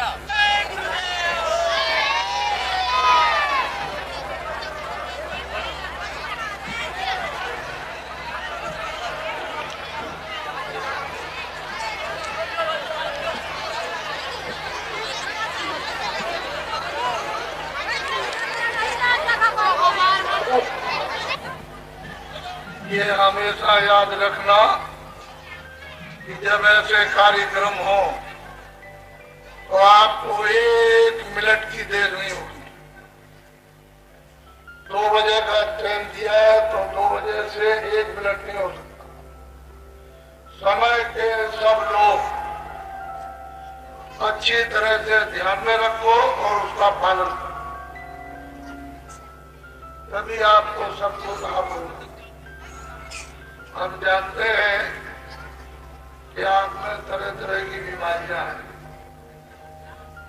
ये हमेशा याद रखना कि जब ऐसे कार्यक्रम हो तो आपको 1 मिनट की देर नहीं होगी। 2 बजे का ट्रेन दिया है तो 2 बजे से 1 मिनट नहीं हो सकता। समय के सब लोग अच्छी तरह से ध्यान में रखो और उसका पालन करो, तभी आपको सबको लाभ होगा। हम जानते हैं कि आप में तरह तरह की बीमारियां हैं।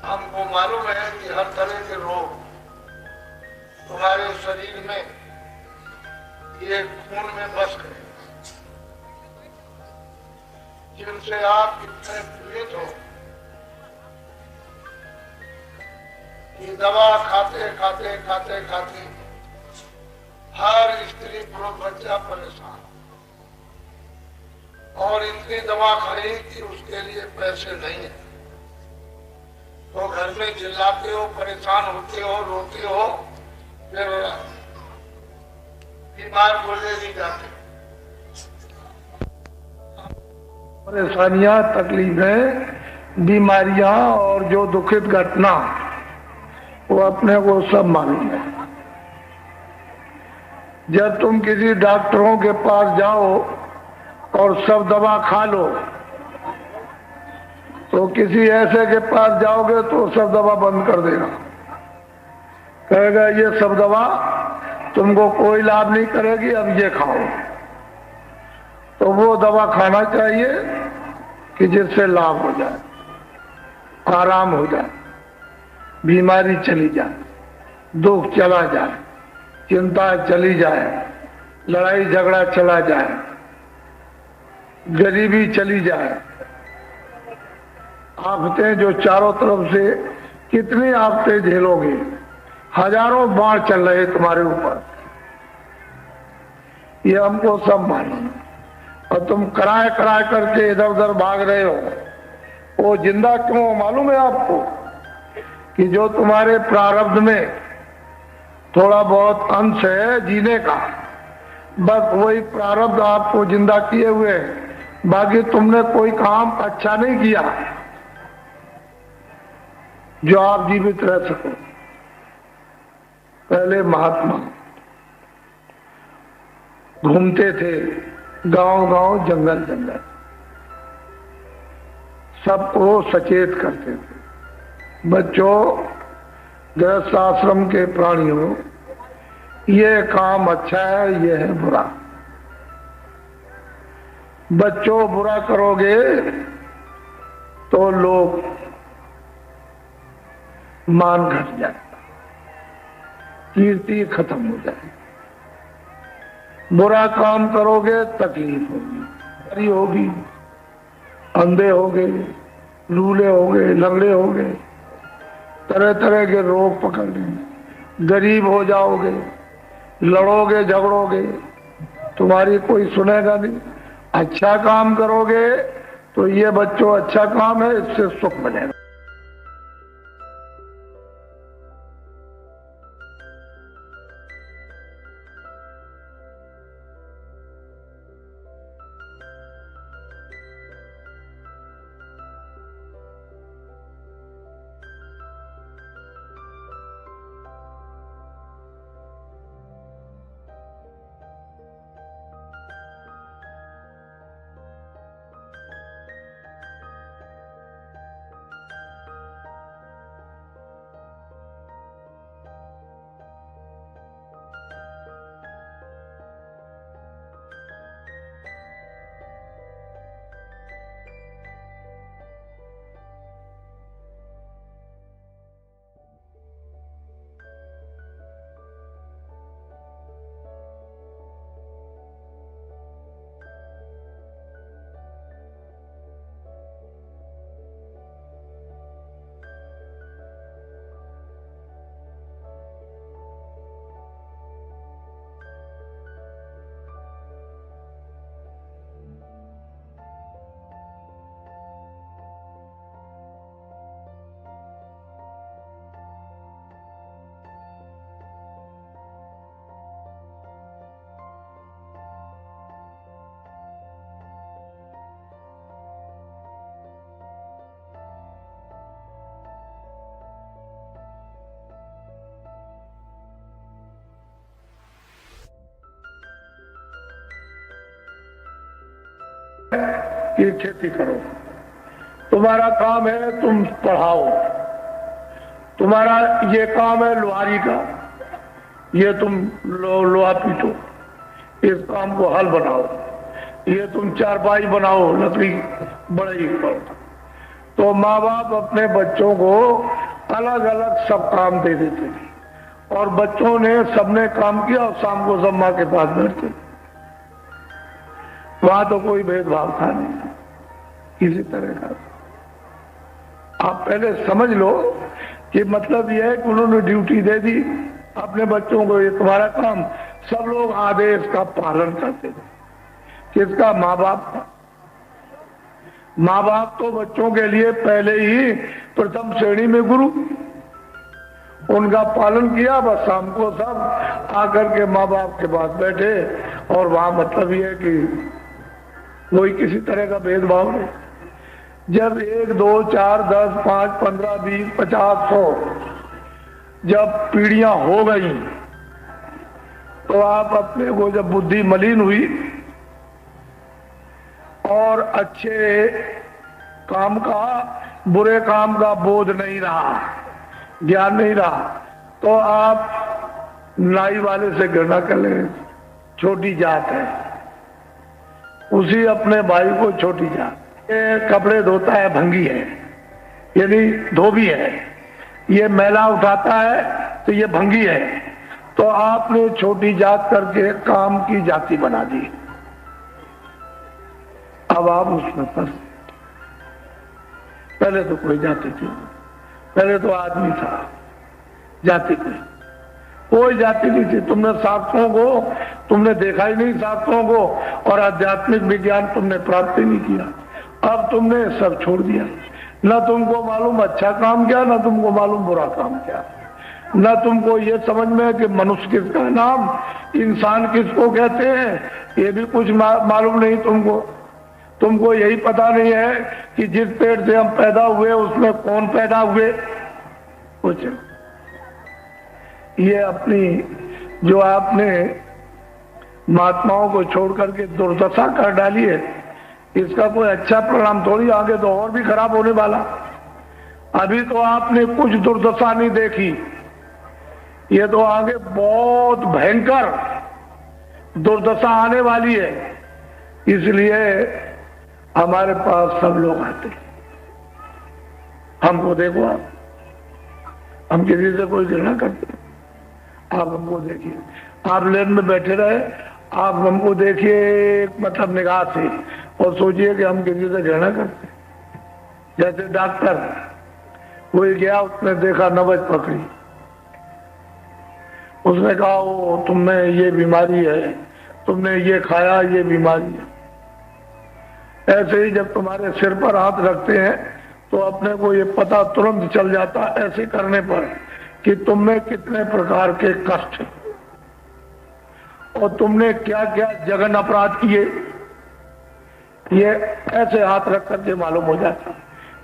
हमको मालूम है कि हर तरह के रोग तुम्हारे शरीर में ये खून में बस गए, जिनसे आप इतने पीड़ित हो कि दवा खाते खाते खाते खाते हर स्त्री पुरुष बच्चा परेशान, और इतनी दवा खाई कि उसके लिए पैसे नहीं है, तो घर में चिल्लाते हो, परेशान होते हो, रोते हो, फिर बीमार बोले भी जाते। परेशानियां, तकलीफें, बीमारियां और जो दुखित घटना वो अपने को सब मालूम है। जब तुम किसी डॉक्टरों के पास जाओ और सब दवा खा लो, तो किसी ऐसे के पास जाओगे तो सब दवा बंद कर देगा, कहेगा ये सब दवा तुमको कोई लाभ नहीं करेगी, अब ये खाओ। तो वो दवा खाना चाहिए कि जिससे लाभ हो जाए, आराम हो जाए, बीमारी चली जाए, दुख चला जाए, चिंता चली जाए, लड़ाई झगड़ा चला जाए, गरीबी चली जाए। आफतें जो चारों तरफ से, कितनी आफतें झेलोगे, हजारों बाढ़ चल रहे तुम्हारे ऊपर, ये हमको सब मालूम है। और तुम कराए कराए करके इधर उधर भाग रहे हो, वो जिंदा क्यों मालूम है आपको? कि जो तुम्हारे प्रारब्ध में थोड़ा बहुत अंश है जीने का, बस वही प्रारब्ध आपको जिंदा किए हुए है, बाकी तुमने कोई काम अच्छा नहीं किया जो आप जीवित रह सको। पहले महात्मा घूमते थे गांव गांव, जंगल जंगल, सबको सचेत करते थे। बच्चों, गृहस्थ आश्रम के प्राणियों, ये काम अच्छा है, ये है बुरा। बच्चों, बुरा करोगे तो लोग मान घट जाए, कीर्ति खत्म हो जाए। बुरा काम करोगे तकलीफ होगी, बीमारी होगी, अंधे होगे, लूले होगे, लंगड़े होगे, तरह तरह के रोग पकड़ लेंगे, गरीब हो जाओगे, लड़ोगे झगड़ोगे, तुम्हारी कोई सुनेगा नहीं। अच्छा काम करोगे तो ये बच्चों अच्छा काम है, इससे सुख मिलेगा। कि खेती करो, तुम्हारा काम है तुम पढ़ाओ, तुम्हारा ये काम है लोहारी का, ये तुम लोहा पीटो, इस काम को हल बनाओ, ये तुम चारपाई बनाओ, लकड़ी बढ़ई पर। तो माँ बाप अपने बच्चों को अलग अलग सब काम दे देते थे और बच्चों ने सबने काम किया और शाम को सब माँ के पास बैठते। वहां तो कोई भेदभाव था नहीं किसी तरह का। आप पहले समझ लो कि मतलब यह है कि उन्होंने ड्यूटी दे दी अपने बच्चों को, ये तुम्हारा काम। सब लोग आदेश का पालन करते थे। किसका? माँ बाप का। माँ बाप तो बच्चों के लिए पहले ही प्रथम श्रेणी में गुरु, उनका पालन किया। बस शाम को सब आकर के माँ बाप के पास बैठे और वहां मतलब ये है कि कोई किसी तरह का भेदभाव नहीं। जब 1, 2, 4, 10, 5, 15, 20, 50, 100 जब पीढ़ियां हो गई तो आप अपने को जब बुद्धि मलिन हुई और अच्छे काम का बुरे काम का बोध नहीं रहा, ज्ञान नहीं रहा, तो आप नाई वाले से घृणा कर ले, छोटी जात है, उसी अपने भाई को छोटी जात। ये कपड़े धोता है भंगी है, यानी धोबी है, ये मैला उठाता है तो ये भंगी है। तो आपने छोटी जात करके काम की जाति बना दी। अब आप उसमें फंस। पहले तो कोई जाति थी, पहले तो आदमी था, जाति कोई जाति नहीं थी। तुमने शास्त्रों को तुमने देखा ही नहीं, शास्त्रों को, और आध्यात्मिक विज्ञान तुमने प्राप्त ही नहीं किया। अब तुमने सब छोड़ दिया। न तुमको मालूम अच्छा काम क्या, न तुमको मालूम बुरा काम क्या, न तुमको ये समझ में है कि मनुष्य किसका नाम, इंसान किसको कहते हैं, ये भी कुछ मालूम नहीं तुमको। तुमको यही पता नहीं है कि जिस पेट से हम पैदा हुए उसमें कौन पैदा हुए। कुछ ये अपनी जो आपने महात्माओं को छोड़ करके दुर्दशा कर डाली है, इसका कोई अच्छा परिणाम थोड़ी, आगे तो और भी खराब होने वाला। अभी तो आपने कुछ दुर्दशा नहीं देखी, ये तो आगे बहुत भयंकर दुर्दशा आने वाली है। इसलिए हमारे पास सब लोग आते हैं। हमको देखो, आप, हम किसी से कोई घृणा करते हैं? आप हमको देखिए, आप लेन में बैठे रहे, आप हमको देखिए मतलब निगाह से और सोचिए कि हम किसी से घृणा करते हैं। जैसे डॉक्टर कोई गया, उसने देखा नब्ज पकड़ी, उसने कहा वो तुमने ये बीमारी है, तुमने ये खाया, ये बीमारी है। ऐसे ही जब तुम्हारे सिर पर हाथ रखते हैं तो अपने को ये पता तुरंत चल जाता ऐसे करने पर कि तुम में कितने प्रकार के कष्ट और तुमने क्या क्या जघन अपराध किए, ये ऐसे हाथ रख करके मालूम हो जाता।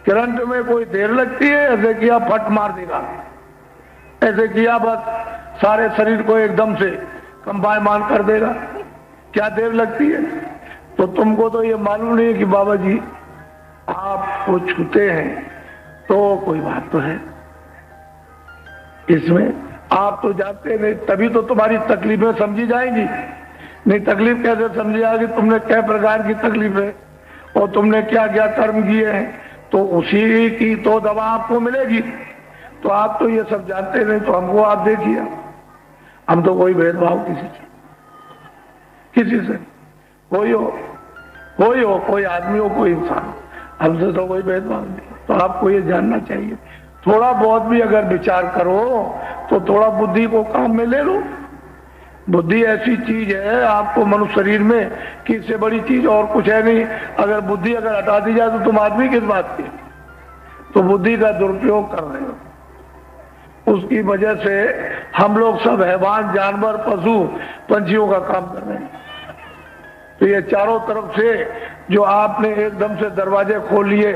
करंट में कोई देर लगती है, ऐसे किया फट मार देगा, ऐसे किया बस सारे शरीर को एकदम से कंपायमान कर देगा। क्या देर लगती है? तो तुमको तो ये मालूम नहीं है कि बाबा जी आपको छूते हैं तो कोई बात तो है इसमें। आप तो जानते नहीं, तभी तो तुम्हारी तकलीफें समझी जाएंगी। नहीं तकलीफ कैसे समझी जाएगी? तुमने क्या प्रकार की तकलीफ है और तुमने क्या क्या कर्म किए हैं, तो उसी की तो दवा आपको मिलेगी। तो आप तो ये सब जानते नहीं, तो हमको आप देखिए, हम तो कोई भेदभाव किसी से कोई हो, कोई आदमी हो, कोई इंसान, हमसे तो कोई भेदभाव नहीं। तो आपको ये जानना चाहिए, थोड़ा बहुत भी अगर विचार करो तो थोड़ा बुद्धि को काम में ले लो। बुद्धि ऐसी चीज है आपको मनुष्य शरीर में कि इससे बड़ी चीज और कुछ है नहीं। अगर बुद्धि अगर हटा दी जाए तो तुम आदमी किस बात के? तो बुद्धि का दुरुपयोग कर रहे हो, उसकी वजह से हम लोग सब हैवान, जानवर, पशु, पंछियों का काम कर रहे हैं। तो ये चारों तरफ से जो आपने एकदम से दरवाजे खोल लिए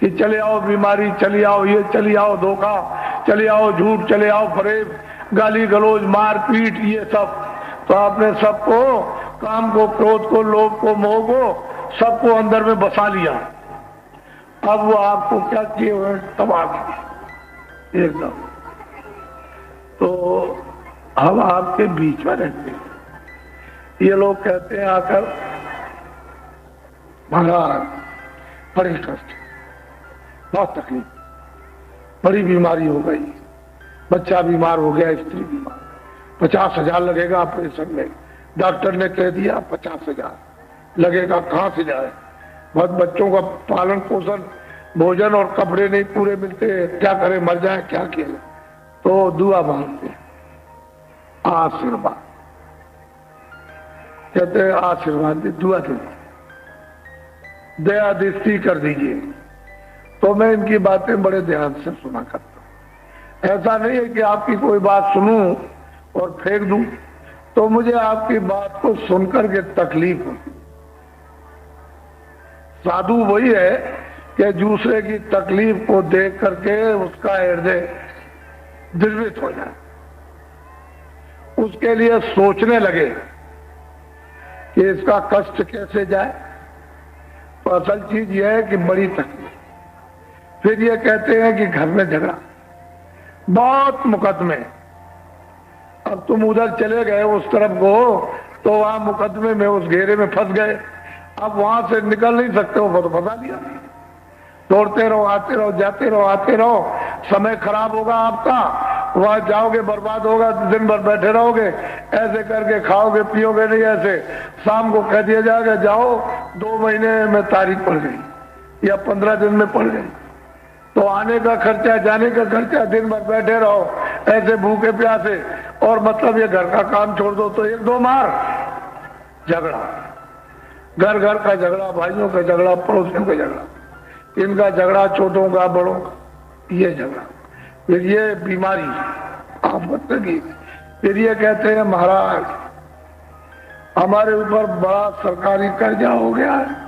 कि चले आओ बीमारी, चले आओ ये, चले आओ धोखा, चले आओ झूठ, चले आओ फरेब, गाली गलौज, मार पीट, ये सब, तो आपने सबको, काम को, क्रोध को, लोभ को, मोह को सबको अंदर में बसा लिया। अब वो आपको क्या किए हुए तबाह किए एकदम। तो हम आपके बीच में रहते हैं, ये लोग कहते हैं आकर महाराज बड़े कष्ट, बहुत तकलीफ, बड़ी बीमारी हो गई, बच्चा बीमार हो गया, स्त्री बीमार, 50,000 लगेगा ऑपरेशन में। डॉक्टर ने कह दिया 50,000 लगेगा, कहां से जाए? बहुत बच्चों का पालन पोषण, भोजन और कपड़े नहीं पूरे मिलते, क्या करें, मर जाए, क्या किया? तो दुआ मांगते, आशीर्वाद कहते हैं, आशीर्वाद दे, दुआ दे, दया दृष्टि कर दीजिए। तो मैं इनकी बातें बड़े ध्यान से सुना करता हूं। ऐसा नहीं है कि आपकी कोई बात सुनूं और फेंक दूं, तो मुझे आपकी बात को सुनकर के तकलीफ हो। साधु वही है कि दूसरे की तकलीफ को देख करके उसका हृदय द्रवित हो जाए, उसके लिए सोचने लगे कि इसका कष्ट कैसे जाए। तो असल चीज यह है कि बड़ी तकलीफ। फिर ये कहते हैं कि घर में झगड़ा, बहुत मुकदमे, अब तुम उधर चले गए उस तरफ को, तो वहां मुकदमे में उस घेरे में फंस गए, अब वहां से निकल नहीं सकते हो, तो फंसा दिया। दौड़ते रहो, आते रहो, जाते रहो, आते रहो, समय खराब होगा आपका, वहां जाओगे बर्बाद होगा, दिन भर बैठे रहोगे, ऐसे करके खाओगे पियोगे नहीं, ऐसे शाम को कह दिया जाएगा जाओ, 2 महीने में तारीख पड़ गई या 15 दिन में पड़ गई, तो आने का खर्चा, जाने का खर्चा, दिन भर बैठे रहो ऐसे भूखे प्यासे, और मतलब ये घर का काम छोड़ दो तो 1-2 मार झगड़ा, घर घर का झगड़ा, भाइयों का झगड़ा, पड़ोसियों का झगड़ा, इनका झगड़ा, छोटों का बड़ों का, ये झगड़ा, फिर ये बीमारी आप बताइए। फिर ये कहते हैं महाराज हमारे ऊपर बड़ा सरकारी कर्जा हो गया है,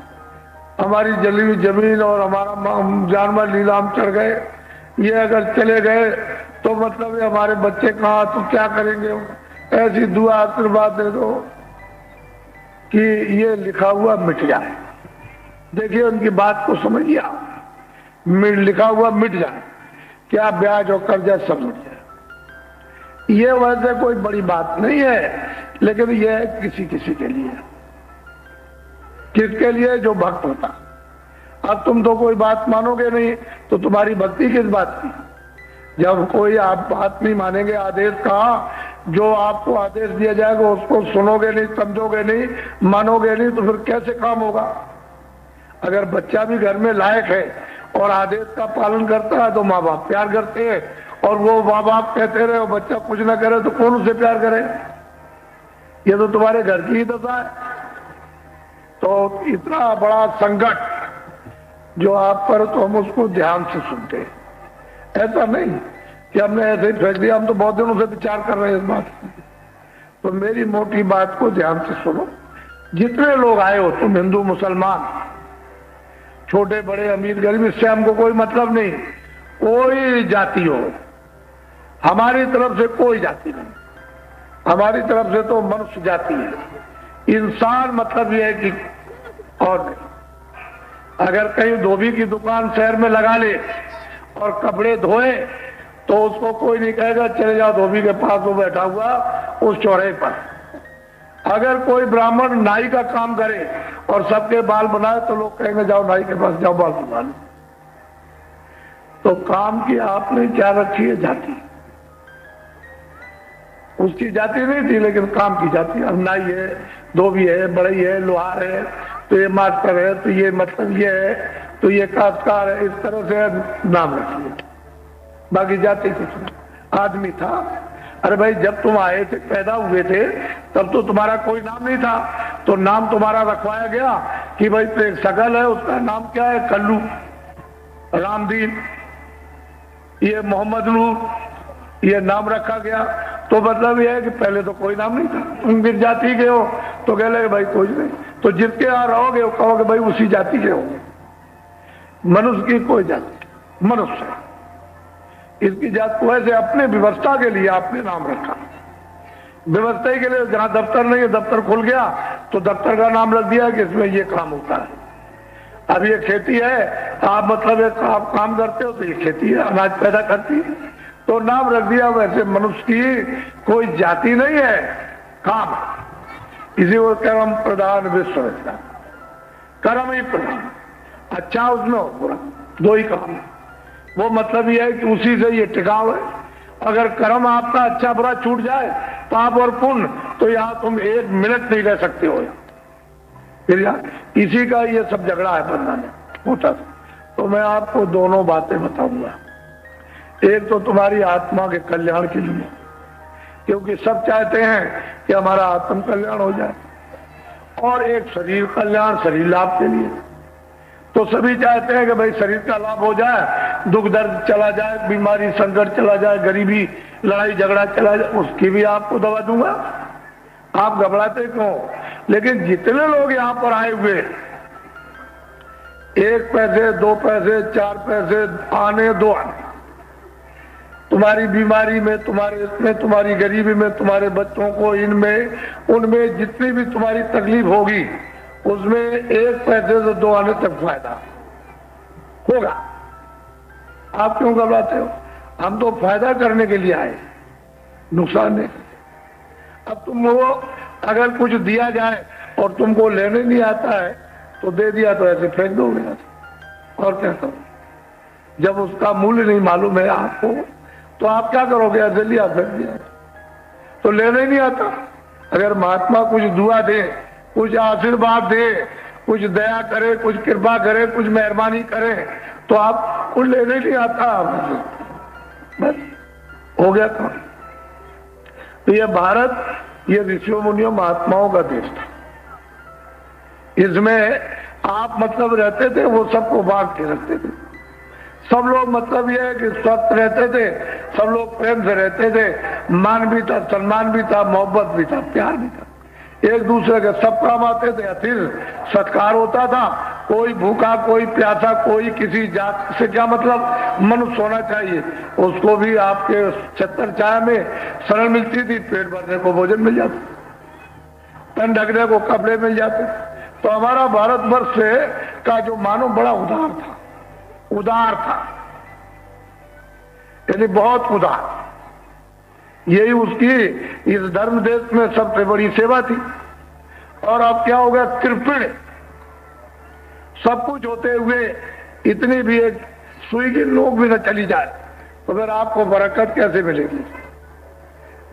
हमारी जली हुई जमीन और हमारा जानवर नीलाम चढ़ गए, ये अगर चले गए तो मतलब ये हमारे बच्चे कहाँ, तो क्या करेंगे? ऐसी दुआ आशीर्वाद दे दो कि ये लिखा हुआ मिट जाए। देखिए उनकी बात को समझिए, लिखा हुआ मिट जाए, क्या ब्याज और कर्जा सब मिट जाए। ये वैसे कोई बड़ी बात नहीं है, लेकिन यह किसी किसी के लिए, किसके लिए? जो भक्त होता। अब तुम तो कोई बात मानोगे नहीं, तो तुम्हारी भक्ति किस बात की? जब कोई आप बात नहीं मानेंगे, आदेश का, जो आपको आदेश दिया जाएगा उसको सुनोगे नहीं, समझोगे नहीं, मानोगे नहीं, तो फिर कैसे काम होगा? अगर बच्चा भी घर में लायक है और आदेश का पालन करता है तो माँ बाप प्यार करते हैं, और वो माँ बाप कहते रहे और बच्चा कुछ ना करे तो कौन उसे प्यार करे? ये तो तुम्हारे घर की ही दशा है। तो इतना बड़ा संकट जो आप पर, तो हम उसको ध्यान से सुनते हैं। ऐसा नहीं कि हमने ऐसे ही फेंक दिया, हम तो बहुत दिनों से विचार कर रहे हैं इस बात। तो मेरी मोटी बात को ध्यान से सुनो। जितने लोग आए हो, तुम हिंदू मुसलमान, छोटे बड़े, अमीर गरीब, इससे हमको कोई मतलब नहीं, कोई जाति हो, हमारी तरफ से कोई जाति नहीं, हमारी तरफ से तो मनुष्य जाति है। इंसान मतलब यह है कि और नहीं। अगर कहीं धोबी की दुकान शहर में लगा ले और कपड़े धोए, तो उसको कोई नहीं कहेगा चले जाओ धोबी के पास, वो बैठा हुआ उस चौराहे पर। अगर कोई ब्राह्मण नाई का काम करे और सबके बाल बनाए, तो लोग कहेंगे जाओ नाई के पास, जाओ बाल बना लो। तो काम की आपने क्या रखी है? जाति। उसकी जाति नहीं थी, लेकिन काम की जाति। अब नाई है, धोबी है, बढ़ई है, लोहार है, तो ये मास्टर है, तो ये मतलब ये है, तो ये काश्तकार है, इस तरह से नाम रखिए, बाकी जाति कुछ नहीं। आदमी था। अरे भाई जब तुम आए थे, पैदा हुए थे, तब तो तुम्हारा कोई नाम नहीं था, तो नाम तुम्हारा रखवाया गया कि भाई तो एक शकल है, उसका नाम क्या है? कल्लू, रामदीन, ये मोहम्मद नूर, ये नाम रखा गया। तो मतलब ये है कि पहले तो कोई नाम नहीं था, तुम फिर जाति के हो, तो कह लगे भाई कोई नहीं, तो जिसके यहाँ रहोगे वो कहोगे भाई उसी जाति के होंगे। मनुष्य की कोई जाति, मनुष्य इसकी जात को ऐसे अपने व्यवस्था के लिए आपने नाम रखा। व्यवस्था के लिए, जहां दफ्तर नहीं है, दफ्तर खुल गया तो दफ्तर का नाम रख दिया कि इसमें ये काम होता है। अब ये खेती है, आप मतलब एक आप काम करते हो तो ये खेती है, अनाज पैदा करती है, तो नाम रख दिया। वैसे मनुष्य की कोई जाति नहीं है, काम। इसी को कर्म प्रधान विश्व रचना, कर्म ही प्रधान, अच्छा उसमें हो बुरा, दो ही काम है। वो मतलब ये है कि उसी से ये टिकाव है। अगर कर्म आपका अच्छा बुरा छूट जाए, पाप और पुण्य, तो यहां तुम एक मिनट नहीं रह सकते हो। फिर इसी का ये सब झगड़ा है बनना में होता था। तो मैं आपको दोनों बातें बताऊंगा। एक तो तुम्हारी आत्मा के कल्याण के लिए, क्योंकि सब चाहते हैं कि हमारा आत्म कल्याण हो जाए, और एक शरीर कल्याण, शरीर लाभ के लिए। तो सभी चाहते हैं कि भाई शरीर का लाभ हो जाए, दुख दर्द चला जाए, बीमारी संकट चला जाए, गरीबी लड़ाई झगड़ा चला जाए, उसकी भी आपको दवा दूंगा। आप घबराते क्यों? लेकिन जितने लोग यहाँ पर आए हुए, 1 पैसे 2 पैसे 4 पैसे आने दो आने, तुम्हारी बीमारी में, तुम्हारे इसमें, तुम्हारी गरीबी में, तुम्हारे बच्चों को इनमें उनमें जितनी भी तुम्हारी तकलीफ होगी, उसमें 1 पैसे से 2 आने तक फायदा होगा। आप क्यों घबराते हो? हम तो फायदा करने के लिए आए, नुकसान नहीं। अब तुम वो अगर कुछ दिया जाए और तुमको लेने नहीं आता है तो दे दिया तो ऐसे फेंक दोगे, और क्या करो? जब उसका मूल्य नहीं मालूम है आपको तो आप क्या करोगे? ऐसे लिया फेंक दिया तो लेने ही नहीं आता। अगर महात्मा कुछ दुआ दे, कुछ आशीर्वाद दे, कुछ दया करे, कुछ कृपा करे, कुछ मेहरबानी करे, तो आपको लेने नहीं आता, बस हो गया काम। तो ये भारत, ये ऋषियों मुनियों महात्माओं का देश था। इसमें आप मतलब रहते थे, वो सबको बांट के रखते थे। सब लोग मतलब ये है कि स्वस्थ रहते थे, सब लोग प्रेम से रहते थे, मान भी था, सम्मान भी था, मोहब्बत भी था, प्यार भी था, एक दूसरे के सब काम आते थे, अतिथि सत्कार होता था। कोई भूखा, कोई प्यासा, कोई किसी जात से क्या मतलब, मनुष्य होना चाहिए, उसको भी आपके छत्तर छाया में शरण मिलती थी, पेट भरने को भोजन मिल जाता, तन ढकने को कपड़े मिल जाते। तो हमारा भारतवर्ष का जो मानव बड़ा उदार था, उदार था, यानी बहुत उदार। यही उसकी इस धर्म देश में सबसे बड़ी सेवा थी। और अब क्या हो गया? कृपण, सब कुछ होते हुए इतनी भी एक सुई की नोक भी न चली जाए तो फिर आपको बरकत कैसे मिलेगी?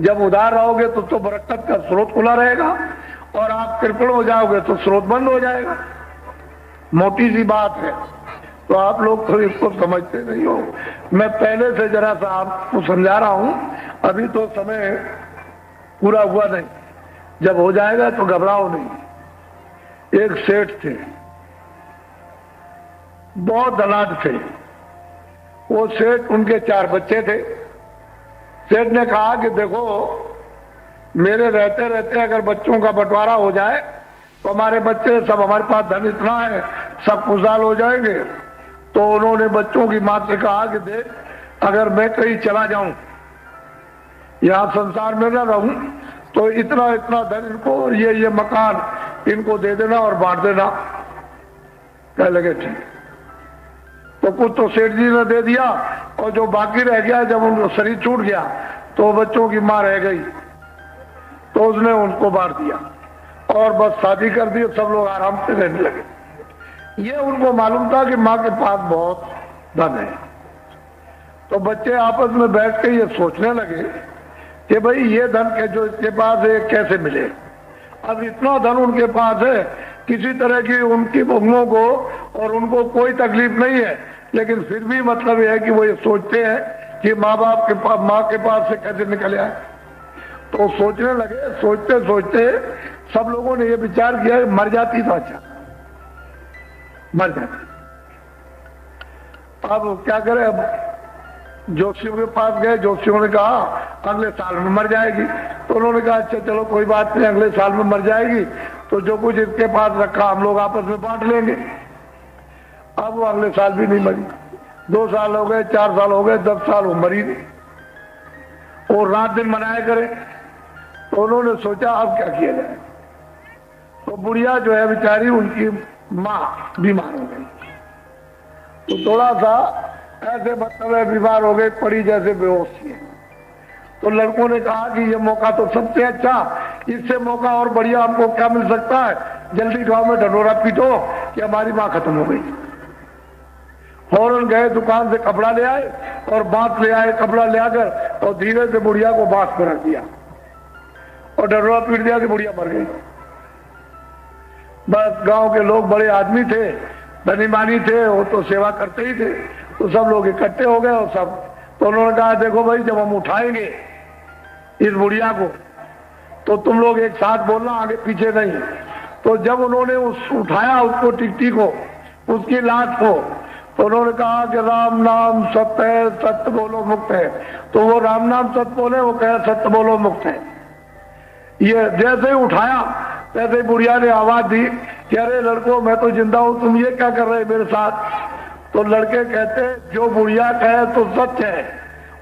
जब उदार रहोगे तो बरकत का स्रोत खुला रहेगा, और आप कृपण हो जाओगे तो स्रोत बंद हो जाएगा। मोटी सी बात है, तो आप लोग तो इसको समझते नहीं हो। मैं पहले से जरा सा आपको समझा रहा हूं, अभी तो समय पूरा हुआ नहीं, जब हो जाएगा तो घबराओ नहीं। एक सेठ थे, बहुत धनाढ्य थे। वो सेठ, उनके 4 बच्चे थे। सेठ ने कहा कि देखो, मेरे रहते रहते अगर बच्चों का बंटवारा हो जाए तो हमारे बच्चे सब, हमारे पास धन इतना है, सब खुशहाल हो जाएंगे। तो उन्होंने बच्चों की मां से कहा कि देख, अगर मैं कहीं चला जाऊं, यहां संसार में न रहूं, तो इतना इतना धन इनको और ये मकान इनको दे देना और बांट देना। कह लगे ठीक। तो कुछ तो सेठ जी ने दे दिया, और जो बाकी रह गया, जब उनका शरीर छूट गया तो बच्चों की मां रह गई, तो उसने उनको बांट दिया और बस शादी कर दी, सब लोग आराम से रहने लगे। ये उनको मालूम था कि मां के पास बहुत धन है। तो बच्चे आपस में बैठ के ये सोचने लगे कि भाई ये धन के जो इसके पास है कैसे मिले। अब इतना धन उनके पास है, किसी तरह की उनकी बहुओं को और उनको कोई तकलीफ नहीं है, लेकिन फिर भी मतलब यह है कि वो ये सोचते हैं कि माँ बाप के पास, माँ के पास से कैसे निकल आए। तो सोचने लगे, सोचते सोचते सब लोगों ने ये विचार किया कि मर जाती तो अच्छा, मर जाती। अब क्या करें? अब जोशियों के पास गए, जोशियों ने कहा अगले साल में मर जाएगी। तो उन्होंने कहा अच्छा चलो कोई बात नहीं, अगले साल में मर जाएगी, तो जो कुछ इसके पास रखा हम लोग आपस में बांट लेंगे। अब वो अगले साल भी नहीं मरी। 2 साल हो गए, 4 साल हो गए, 10 साल वो मरी नहीं। और रात दिन मनाया करे। तो उन्होंने सोचा अब क्या किया जाए। तो तो बुढ़िया जो है बेचारी, उनकी माँ बीमार हो गई, तो थोड़ा सा ऐसे मतलब है बीमार हो गई, पड़ी जैसे बेहोश थी। तो लड़कों ने कहा कि ये मौका तो सबसे अच्छा, इससे मौका और बढ़िया हमको क्या मिल सकता है, जल्दी गांव में ढंढोरा पीटो कि हमारी माँ खत्म हो गई। फौरन गए दुकान से कपड़ा ले आए और बांस ले आए, कपड़ा ले आकर और धीरे से बुढ़िया को बांस पर रख दिया और ढंढोरा पीट दिया कि बुढ़िया मर गई। बस गांव के लोग बड़े आदमी थे, धनी मानी थे, वो तो सेवा करते ही थे, तो सब लोग इकट्ठे हो गए और सब, तो उन्होंने कहा देखो भाई, जब हम उठाएंगे इस बुढ़िया को तो तुम लोग एक साथ बोलना, आगे पीछे नहीं। तो जब उन्होंने उठाया उसको, टिकटी को, उसकी लाश को, तो उन्होंने कहा कि राम नाम सत्य है, सत्य बोलो मुक्त है। तो वो राम नाम सत्य बोले, वो कहे सत्य बोलो मुक्त है। ये जैसे ही उठाया तैसे ही बुढ़िया ने आवाज दी कि अरे लड़कों, मैं तो जिंदा हूं, तुम ये क्या कर रहे मेरे साथ। तो लड़के कहते जो बुढ़िया कहे तो सत्य है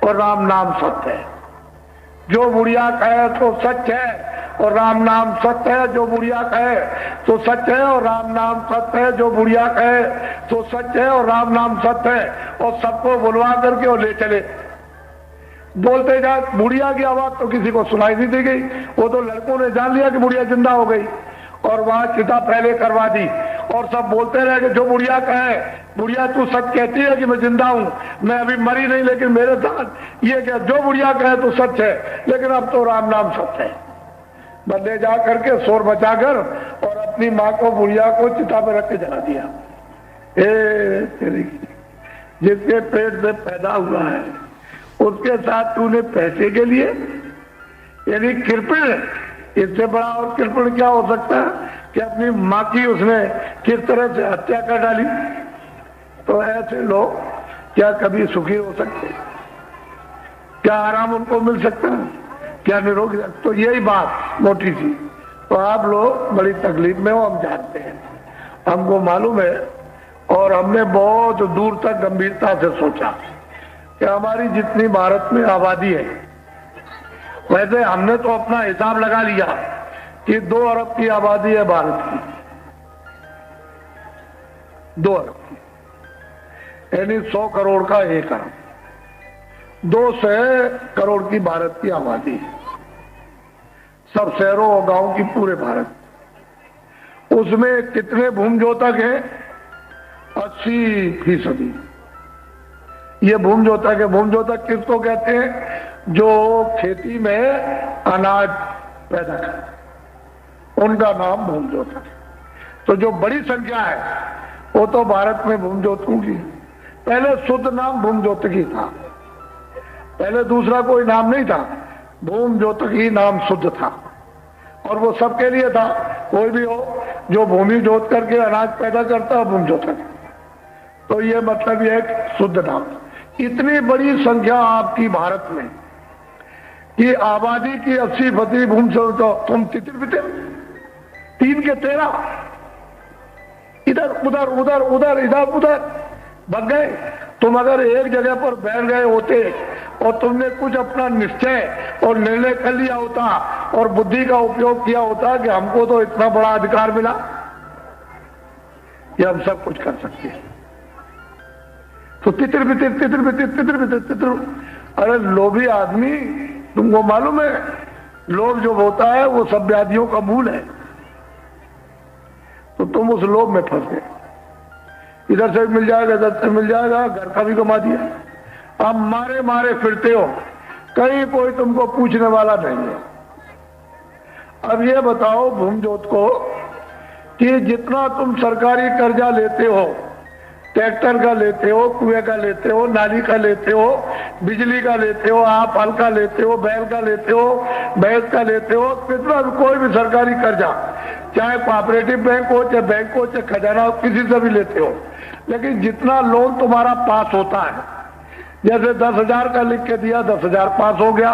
और राम नाम सत्य है, जो बुढ़िया कहे तो सत्य है और राम नाम सत्य है, जो बुढ़िया कहे तो सत्य है और राम नाम सत्य है, जो बुढ़िया कहे तो सत्य है और राम नाम सत्य है। और सबको बुलवा करके और ले चले। बोलते जा, बुढ़िया की आवाज तो किसी को सुनाई नहीं दी गई, वो तो लड़कों ने जान लिया कि बुढ़िया जिंदा हो गई और वहां चिता पहले करवा दी और सब बोलते रहे कि जो बुढ़िया कहे, बुढ़िया तू सच कहती है कि मैं जिंदा हूं, मैं अभी मरी नहीं, लेकिन मेरे साथ ये क्या, जो बुढ़िया कहे तो सच है, लेकिन अब तो राम नाम सच है। बंदे जा करके शोर बचाकर और अपनी माँ को, बुढ़िया को चिता पर रख के जला दिया। जिसके पेट से पैदा हुआ है उसके साथ तूने पैसे के लिए, यानी कृपण, इससे बड़ा और कृपण क्या हो सकता है कि अपनी माँ की उसने किस तरह से हत्या कर डाली। तो ऐसे लोग क्या कभी सुखी हो सकते, क्या आराम उनको मिल सकता है, क्या निरोग। तो यही बात मोटी सी। तो आप लोग बड़ी तकलीफ में हो, हम जानते हैं, हमको मालूम है, और हमने बहुत दूर तक गंभीरता से सोचा कि हमारी जितनी भारत में आबादी है, वैसे हमने तो अपना हिसाब लगा लिया कि 2 अरब की आबादी है भारत की, 2 अरब की, यानी 100 करोड़ का 1 अरब, 200 करोड़ की भारत की आबादी है, सब शहरों और गांव की, पूरे भारत। उसमें कितने भूमजोतक हैं? 80%। ये भूमजोतक है। भूमजोतक किसको कहते हैं? जो खेती में अनाज पैदा कर, उनका नाम भूमजोतक। तो जो बड़ी संख्या है वो तो भारत में भूमजोतकों की। पहले शुद्ध नाम भूमजोतक ही था, पहले दूसरा कोई नाम नहीं था, भूमजोतक ही नाम शुद्ध था, और वो सबके लिए था। कोई भी हो जो भूमि जोत करके अनाज पैदा करता है, भूमजोतक। तो ये मतलब ये एक शुद्ध नाम। इतनी बड़ी संख्या आपकी भारत में कि आबादी की 80% भूमि, तो तुम तितर बितर 3 के 13 इधर उधर उधर उधर इधर उधर बच गए। तुम अगर एक जगह पर बैठ गए होते और तुमने कुछ अपना निश्चय और निर्णय कर लिया होता और बुद्धि का उपयोग किया होता कि हमको तो इतना बड़ा अधिकार मिला कि हम सब कुछ कर सकते हैं, तो तितर बितर तितर बितर तितर बितर तितर। अरे लोभी आदमी, तुमको मालूम है लोभ जो होता है वो सब व्याधियों का मूल है। तो तुम उस लोभ में फंस गए, इधर से मिल जाएगा, इधर से मिल जाएगा, घर का भी कमा दिया। अब मारे मारे फिरते हो, कहीं कोई तुमको पूछने वाला नहीं है। अब ये बताओ भूमजोत को कि जितना तुम सरकारी कर्जा लेते हो, ट्रैक्टर का लेते हो, कुएं का लेते हो, नाली का लेते हो, बिजली का लेते हो, आप हल का लेते हो, बैल का लेते हो, भैंस का लेते हो, कितना भी कोई भी सरकारी कर्जा, चाहे कोऑपरेटिव बैंक हो, चाहे बैंक हो, चाहे खजाना हो, किसी से भी लेते हो, लेकिन जितना लोन तुम्हारा पास होता है, जैसे 10,000 का लिख के दिया 10,000 पास हो गया,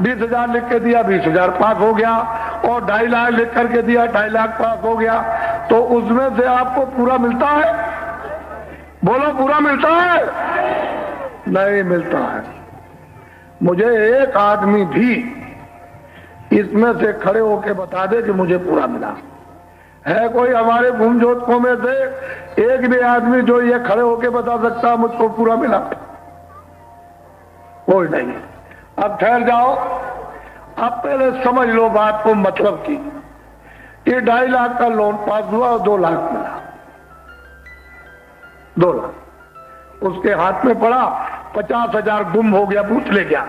20,000 लिख के दिया 20,000 पास हो गया, और 2.5 लाख लिख करके दिया 2.5 लाख पास हो गया, तो उसमें से आपको पूरा मिलता है? बोलो, पूरा मिलता है? नहीं मिलता है। मुझे एक आदमी भी इसमें से खड़े होके बता दे कि मुझे पूरा मिला है कोई हमारे भूमजोतकों में से एक भी आदमी जो ये खड़े होके बता सकता मुझको पूरा मिला? कोई नहीं। अब ठहर जाओ, अब पहले समझ लो बात को, मतलब की ये 2.5 लाख का लोन पास हुआ और 2 लाख मिला। 2 लाख उसके हाथ में पड़ा, 50,000 गुम हो गया, बूथ ले गया।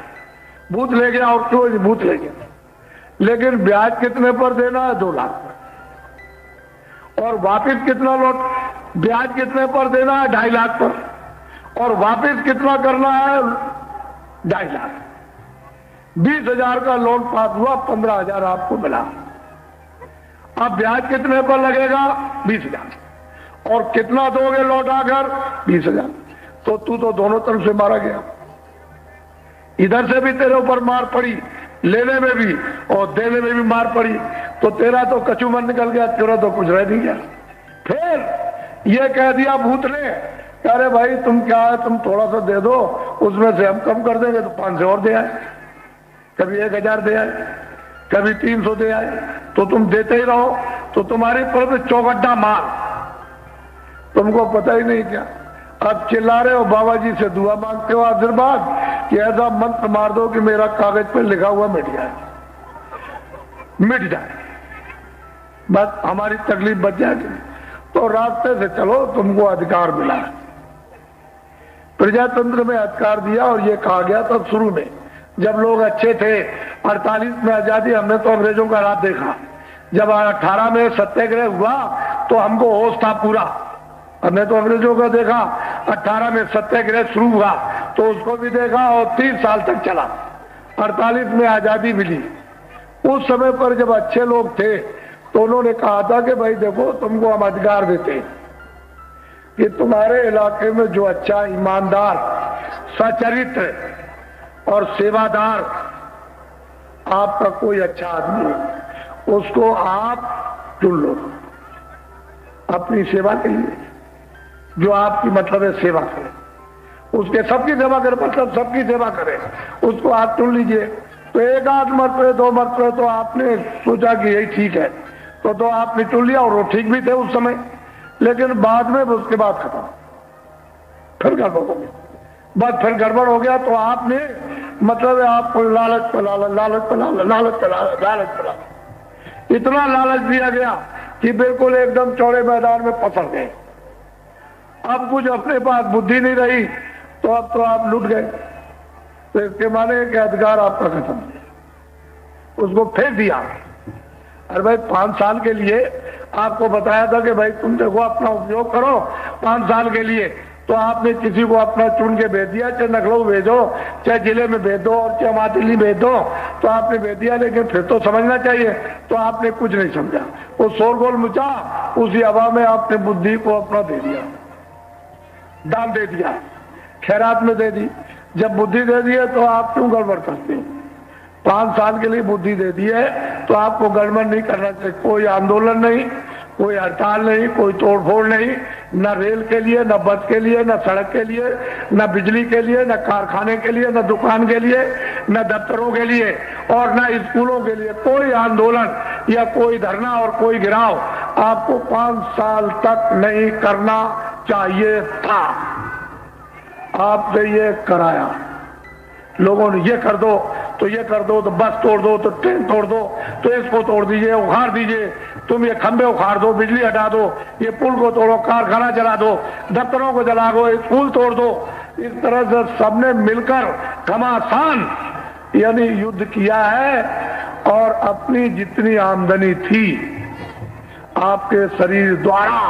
बूथ ले गया और क्यों बूथ ले गया, लेकिन ब्याज कितने पर देना है? 2 लाख पर। और वापिस कितना लौट, ब्याज कितने पर देना है? 2.5 लाख पर। और वापिस कितना करना है? 2.5 लाख। 20,000 का लोन पास हुआ, 15,000 आपको मिला। अब ब्याज कितने पर लगेगा? 20,000। और कितना दोगे लौटा कर? 20,000। तो तू तो दोनों तरफ से मारा गया, इधर से भी तेरे ऊपर मार पड़ी, लेने में भी और देने में भी मार पड़ी। तो तेरा तो कचूमर निकल गया, तेरा तो कुछ रह नहीं गया। फिर ये कह दिया भूत ने, अरे भाई तुम क्या है, तुम थोड़ा सा दे दो, उसमें से हम कम कर देंगे। तो 500 और दे आए, कभी 1,000 दे आए, कभी 300 दे आए। तो तुम देते ही रहो, तो तुम्हारी पर चौगड्डा मार, तुमको पता ही नहीं क्या। अब चिल्ला रहे हो, बाबा जी से दुआ मांगते हो आशीर्वाद कि ऐसा मंत्र मार दो कि मेरा कागज पर लिखा हुआ मिट जाए, मिट जाए, बस हमारी तकलीफ बच जाएगी। तो रास्ते से चलो, तुमको अधिकार मिला है। प्रजातंत्र में अधिकार दिया और ये कहा गया तब शुरू में, जब लोग अच्छे थे। 48 में आजादी, हमने तो अंग्रेजों का राज देखा। जब 18 में सत्याग्रह हुआ तो हमको होश था पूरा, हमने तो अंग्रेजों का देखा। 18 में सत्याग्रह शुरू हुआ तो उसको भी देखा और 30 साल तक चला। 48 में आजादी मिली। उस समय पर जब अच्छे लोग थे तो उन्होंने कहा था कि भाई देखो, तुमको हम अधिकार देते हैं कि तुम्हारे इलाके में जो अच्छा, ईमानदार, सचरित्र और सेवादार आपका कोई अच्छा आदमी है, उसको आप चुन लो अपनी सेवा के लिए, जो आपकी मतलब है सेवा करे, उसके सबकी सेवा करे, मतलब सबकी सेवा करे, उसको आप चुन लीजिए। तो एक आध मरतबे 2 मरतबे तो आपने सोचा कि यही ठीक है, तो आपने चुन लिया और वो ठीक भी थे उस समय। लेकिन बाद में उसके बाद खत्म, फिर गड़बड़ हो गया। बस फिर गड़बड़ हो गया तो आपने मतलब आपको लालच पे लालच, लालच पे लालच, लालच पे लालच, लालच पे लालच, इतना लालच दिया गया कि बिल्कुल एकदम चौड़े मैदान में पसर गए। अब कुछ अपने पास बुद्धि नहीं रही, तो अब तो आप लुट गए। तो इसके माने कि अधिकार आपका खत्म, उसको फेंक दिया। अरे भाई 5 साल के लिए आपको बताया था कि भाई तुम देखो अपना उपयोग करो 5 साल के लिए, तो आपने किसी को अपना चुन के भेज दिया, चाहे लखनऊ भेजो, चाहे जिले में भेज दो और चाहे वहां दिल्ली भेज दो, तो आपने भेज दिया। लेकिन फिर तो समझना चाहिए, तो आपने कुछ नहीं समझा। वो शोरगोल मचा, उसी हवा में आपने बुद्धि को अपना दे दिया, दान दे दिया, खैरात में दे दी। जब बुद्धि दे दी है तो आप क्यों गड़बड़ करते हैं? 5 साल के लिए बुद्धि दे दी है तो आपको गड़बड़ नहीं करना चाहिए। कोई आंदोलन नहीं, कोई हड़ताल नहीं, कोई तोड़फोड़ नहीं, न रेल के लिए, न बस के लिए, न सड़क के लिए, न बिजली के लिए, न कारखाने के लिए, न दुकान के लिए, न दफ्तरों के लिए और न स्कूलों के लिए। कोई आंदोलन या कोई धरना और कोई गिराव आपको 5 साल तक नहीं करना चाहिए था। आपसे ये कराया लोगों ने, ये कर दो तो ये कर दो, तो बस तोड़ दो, तो ट्रेन तोड़ दो, तो इसको तोड़ दीजिए, उखाड़ दीजिए, तुम ये खंबे उखाड़ दो, बिजली हटा दो, ये पुल को तोड़ो, कारखाना जला दो, दफ्तरों को जला दो, स्कूल तोड़ दो। इस तरह से सबने मिलकर घमासान यानी युद्ध किया है और अपनी जितनी आमदनी थी आपके शरीर द्वारा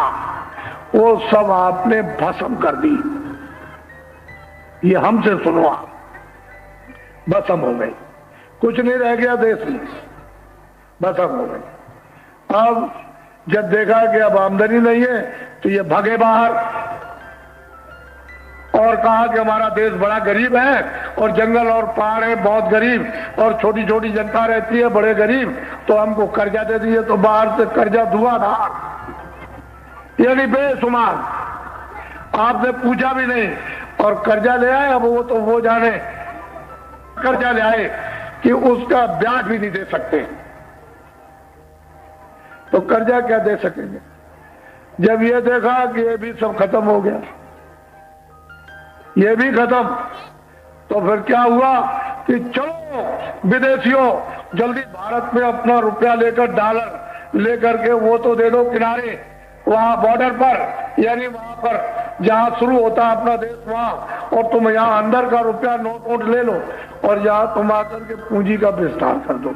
वो सब आपने भस्म कर दी। ये हमसे सुनो, आप भस्म हो गई, कुछ नहीं रह गया देश में, भस्म हो गई। अब जब देखा कि अब आमदनी नहीं है तो ये भागे बाहर और कहा कि हमारा देश बड़ा गरीब है और जंगल और पहाड़ है बहुत गरीब और छोटी छोटी जनता रहती है बड़े गरीब, तो हमको कर्जा दे दीजिए। तो बाहर से कर्जा धुआंधार यानी बेशुमार, आपने पूछा भी नहीं और कर्जा ले आए। अब वो तो वो जाने कर्जा ले आए कि उसका ब्याज भी नहीं दे सकते। तो कर्जा क्या दे सकेंगे। जब ये देखा कि ये भी सब खत्म हो गया, ये भी खत्म, तो फिर क्या हुआ कि चलो विदेशियों जल्दी भारत में अपना रुपया लेकर, डॉलर लेकर के वो तो दे दो किनारे, वहां बॉर्डर पर, यानी वहां पर जहां शुरू होता है अपना देश वहां, और तुम यहां अंदर का रुपया नोट वोट ले लो और यहां तुम आकर के पूंजी का विस्तार कर दो।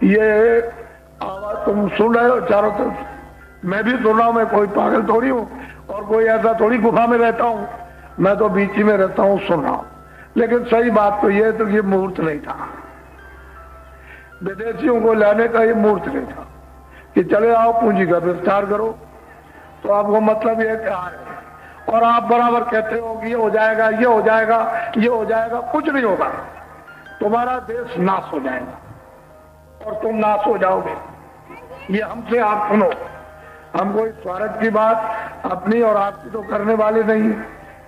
ये आवाज तुम सुन रहे हो चारों तरफ, मैं भी सुन रहा हूं, मैं कोई पागल थोड़ी हूं और कोई ऐसा थोड़ी गुफा में रहता हूं, मैं तो बीच ही में रहता हूं, सुन रहा हूं। लेकिन सही बात तो ये तो ये मुहूर्त नहीं था, विदेशियों को लाने का ये मुहूर्त नहीं था कि चले आओ पूंजी का विस्तार करो। तो आपको मतलब ये क्या है, और आप बराबर कहते हो कि ये हो जाएगा, ये हो जाएगा, ये हो जाएगा, कुछ नहीं होगा, तुम्हारा देश नाश हो जाएगा और तुम नाश हो जाओगे। ये हमसे आप सुनो, हम कोई स्वार्थ की बात अपनी और आपकी तो करने वाले नहीं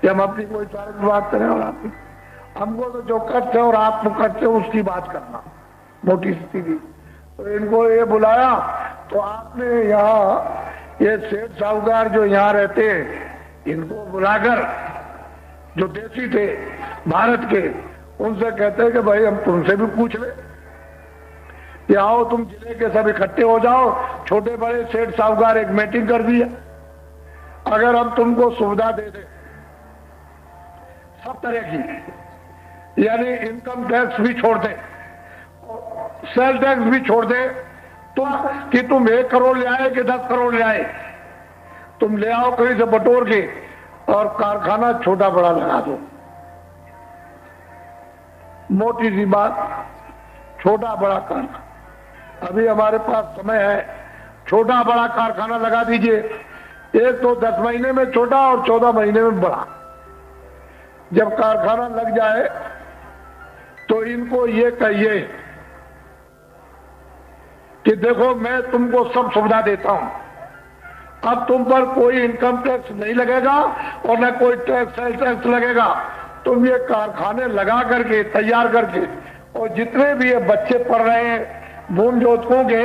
कि हम अपनी कोई स्वार्थ की बात करें और आपकी, हमको तो जो कष्ट है और आप कष्ट है उसकी बात करना, मोटी स्थिति। तो इनको ये बुलाया, तो आपने यहाँ ये सेठ साहूकार जो यहाँ रहते हैं इनको बुलाकर, जो देसी थे भारत के, उनसे कहते हैं कि भाई हम तुमसे भी पूछ ले कि आओ तुम जिले के सब इकट्ठे हो जाओ, छोटे बड़े सेठ साहूकार एक मीटिंग कर दिया, अगर हम तुमको सुविधा दे दें सब तरह की, यानी इनकम टैक्स भी छोड़ दें, सेल टैक्स भी छोड़ दे, तुम कि तुम 1 करोड़ ले आए कि 10 करोड़ ले आए, तुम ले आओ कहीं से बटोर के और कारखाना छोटा बड़ा लगा दो। मोटी सी बात, छोटा बड़ा कारखाना, अभी हमारे पास समय है, छोटा बड़ा कारखाना लगा दीजिए। एक तो 10 महीने में छोटा और 14 महीने में बड़ा। जब कारखाना लग जाए तो इनको ये कहिए कि देखो मैं तुमको सब सुविधा देता हूं, अब तुम पर कोई इनकम टैक्स नहीं लगेगा और न कोई सेल टैक्स लगेगा। तुम ये कारखाने लगा करके, तैयार करके, और जितने भी ये बच्चे पढ़ रहे हैं भूम जोतकों के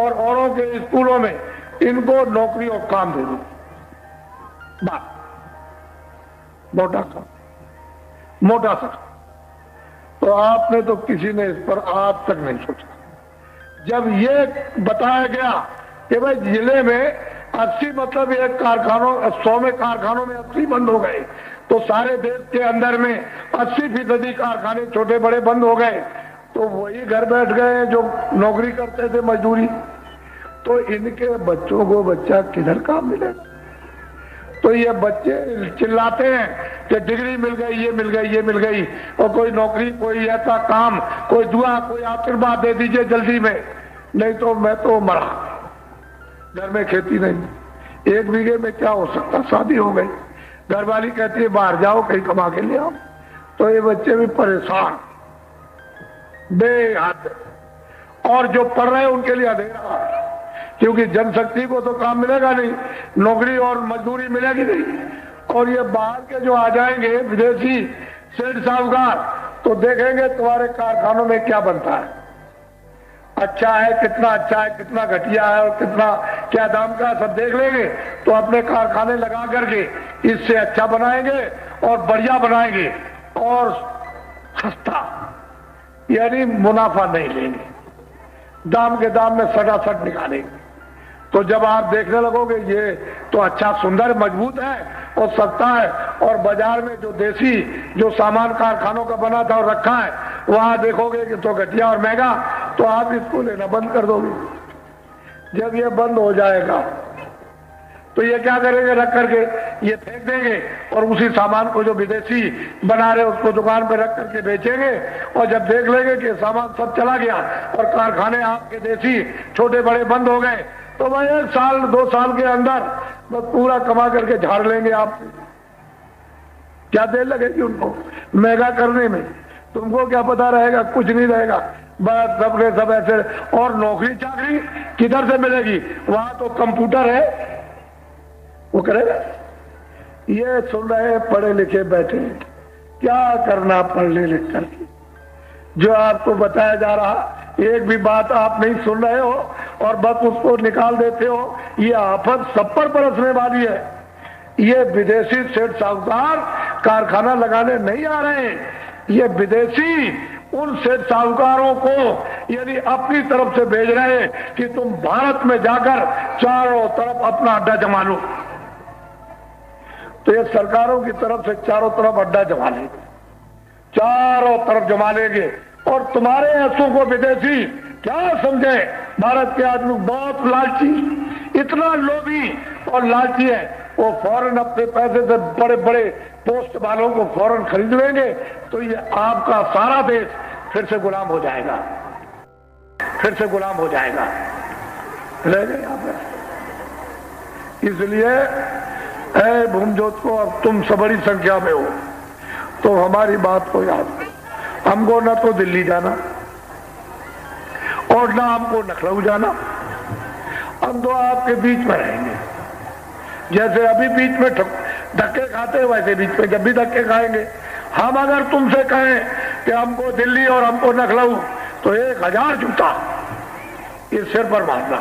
और औरों के स्कूलों में, इनको नौकरी और काम दे दो, बस, मोटा काम, मोटा सा। तो आपने तो किसी ने इस पर आज तक नहीं सोचा। जब ये बताया गया कि भाई जिले में 80, मतलब एक कारखानों 100 में कारखानों में 80 बंद हो गए, तो सारे देश के अंदर में 80% कारखाने छोटे बड़े बंद हो गए, तो वही घर बैठ गए जो नौकरी करते थे, मजदूरी। तो इनके बच्चों को बच्चा किधर काम मिलेगा। तो ये बच्चे चिल्लाते हैं कि डिग्री मिल गई, ये मिल गई, ये मिल गई, और कोई नौकरी, कोई ऐसा काम, कोई दुआ, कोई आशीर्वाद दे दीजिए जल्दी में, नहीं तो मैं तो मरा। घर में खेती नहीं, 1 बीघे में क्या हो सकता, शादी हो गई, घरवाली कहती है बाहर जाओ कहीं कमा के ले आओ। तो ये बच्चे भी परेशान बेहद, और जो पढ़ रहे हैं उनके लिए अंधेरा, क्योंकि जनशक्ति को तो काम मिलेगा नहीं, नौकरी और मजदूरी मिलेगी नहीं। और ये बाहर के जो आ जाएंगे विदेशी सेठ साहूकार, तो देखेंगे तुम्हारे कारखानों में क्या बनता है, अच्छा है, कितना अच्छा है, कितना घटिया है और कितना क्या दाम का, सब देख लेंगे। तो अपने कारखाने लगा करके इससे अच्छा बनाएंगे और बढ़िया बनाएंगे और सस्ता, यानी मुनाफा नहीं लेंगे, दाम के दाम में सटासट निकालेंगे। तो जब आप देखने लगोगे ये तो अच्छा, सुंदर, मजबूत है और सस्ता है, और बाजार में जो देसी जो सामान कारखानों का बना था और रखा है, वहां देखोगे कि तो घटिया और महंगा, तो आप इसको लेना बंद कर दोगे। जब ये बंद हो जाएगा तो ये क्या करेंगे, रख करके ये फेंक देंगे और उसी सामान को जो विदेशी बना रहे उसको दुकान पर रख करके बेचेंगे। और जब देख लेंगे कि सामान सब चला गया और कारखाने आपके देसी छोटे बड़े बंद हो गए, तो भाई 1 साल 2 साल के अंदर बस पूरा कमा करके झाड़ लेंगे आप। क्या देर लगेगी उनको महंगा करने में, तुमको क्या पता रहेगा, कुछ नहीं रहेगा, बस सबके सब ऐसे। और नौकरी चाकरी किधर से मिलेगी, वहां तो कंप्यूटर है, वो करेगा। ये सुन रहे पढ़े लिखे बैठे, क्या करना पढ़ने लिख करके, जो आपको बताया जा रहा, एक भी बात आप नहीं सुन रहे हो और बस उसको निकाल देते हो। ये आफत सब पर बरसने वाली है। ये विदेशी सेठ साहूकार कारखाना लगाने नहीं आ रहे हैं, ये विदेशी उन सेठ साहूकारों को यदि अपनी तरफ से भेज रहे हैं कि तुम भारत में जाकर चारों तरफ अपना अड्डा जमा लो। तो ये सरकारों की तरफ से चारों तरफ अड्डा जमा लेंगे, चारों तरफ जमा लेंगे, और तुम्हारे ऐसों को विदेशी क्या समझे। भारत के आदमी बहुत लालची, इतना लोभी और लालची है, वो फौरन अपने पैसे से बड़े बड़े पोस्ट वालों को फौरन खरीद लेंगे, तो ये आपका सारा देश फिर से गुलाम हो जाएगा, फिर से गुलाम हो जाएगा, रह गए यहाँ पे। इसलिए ऐ भूमजोत को, अब तुम सब बड़ी संख्या में हो तो हमारी बात को याद करो। हमको न तो दिल्ली जाना और ना हमको लखनऊ जाना, हम तो आपके बीच में रहेंगे। जैसे अभी बीच में धक्के खाते हैं, वैसे बीच में जब भी धक्के खाएंगे। हम अगर तुमसे कहें कि हमको दिल्ली और हमको लखनऊ, तो 1000 जूता इस सिर पर मारना।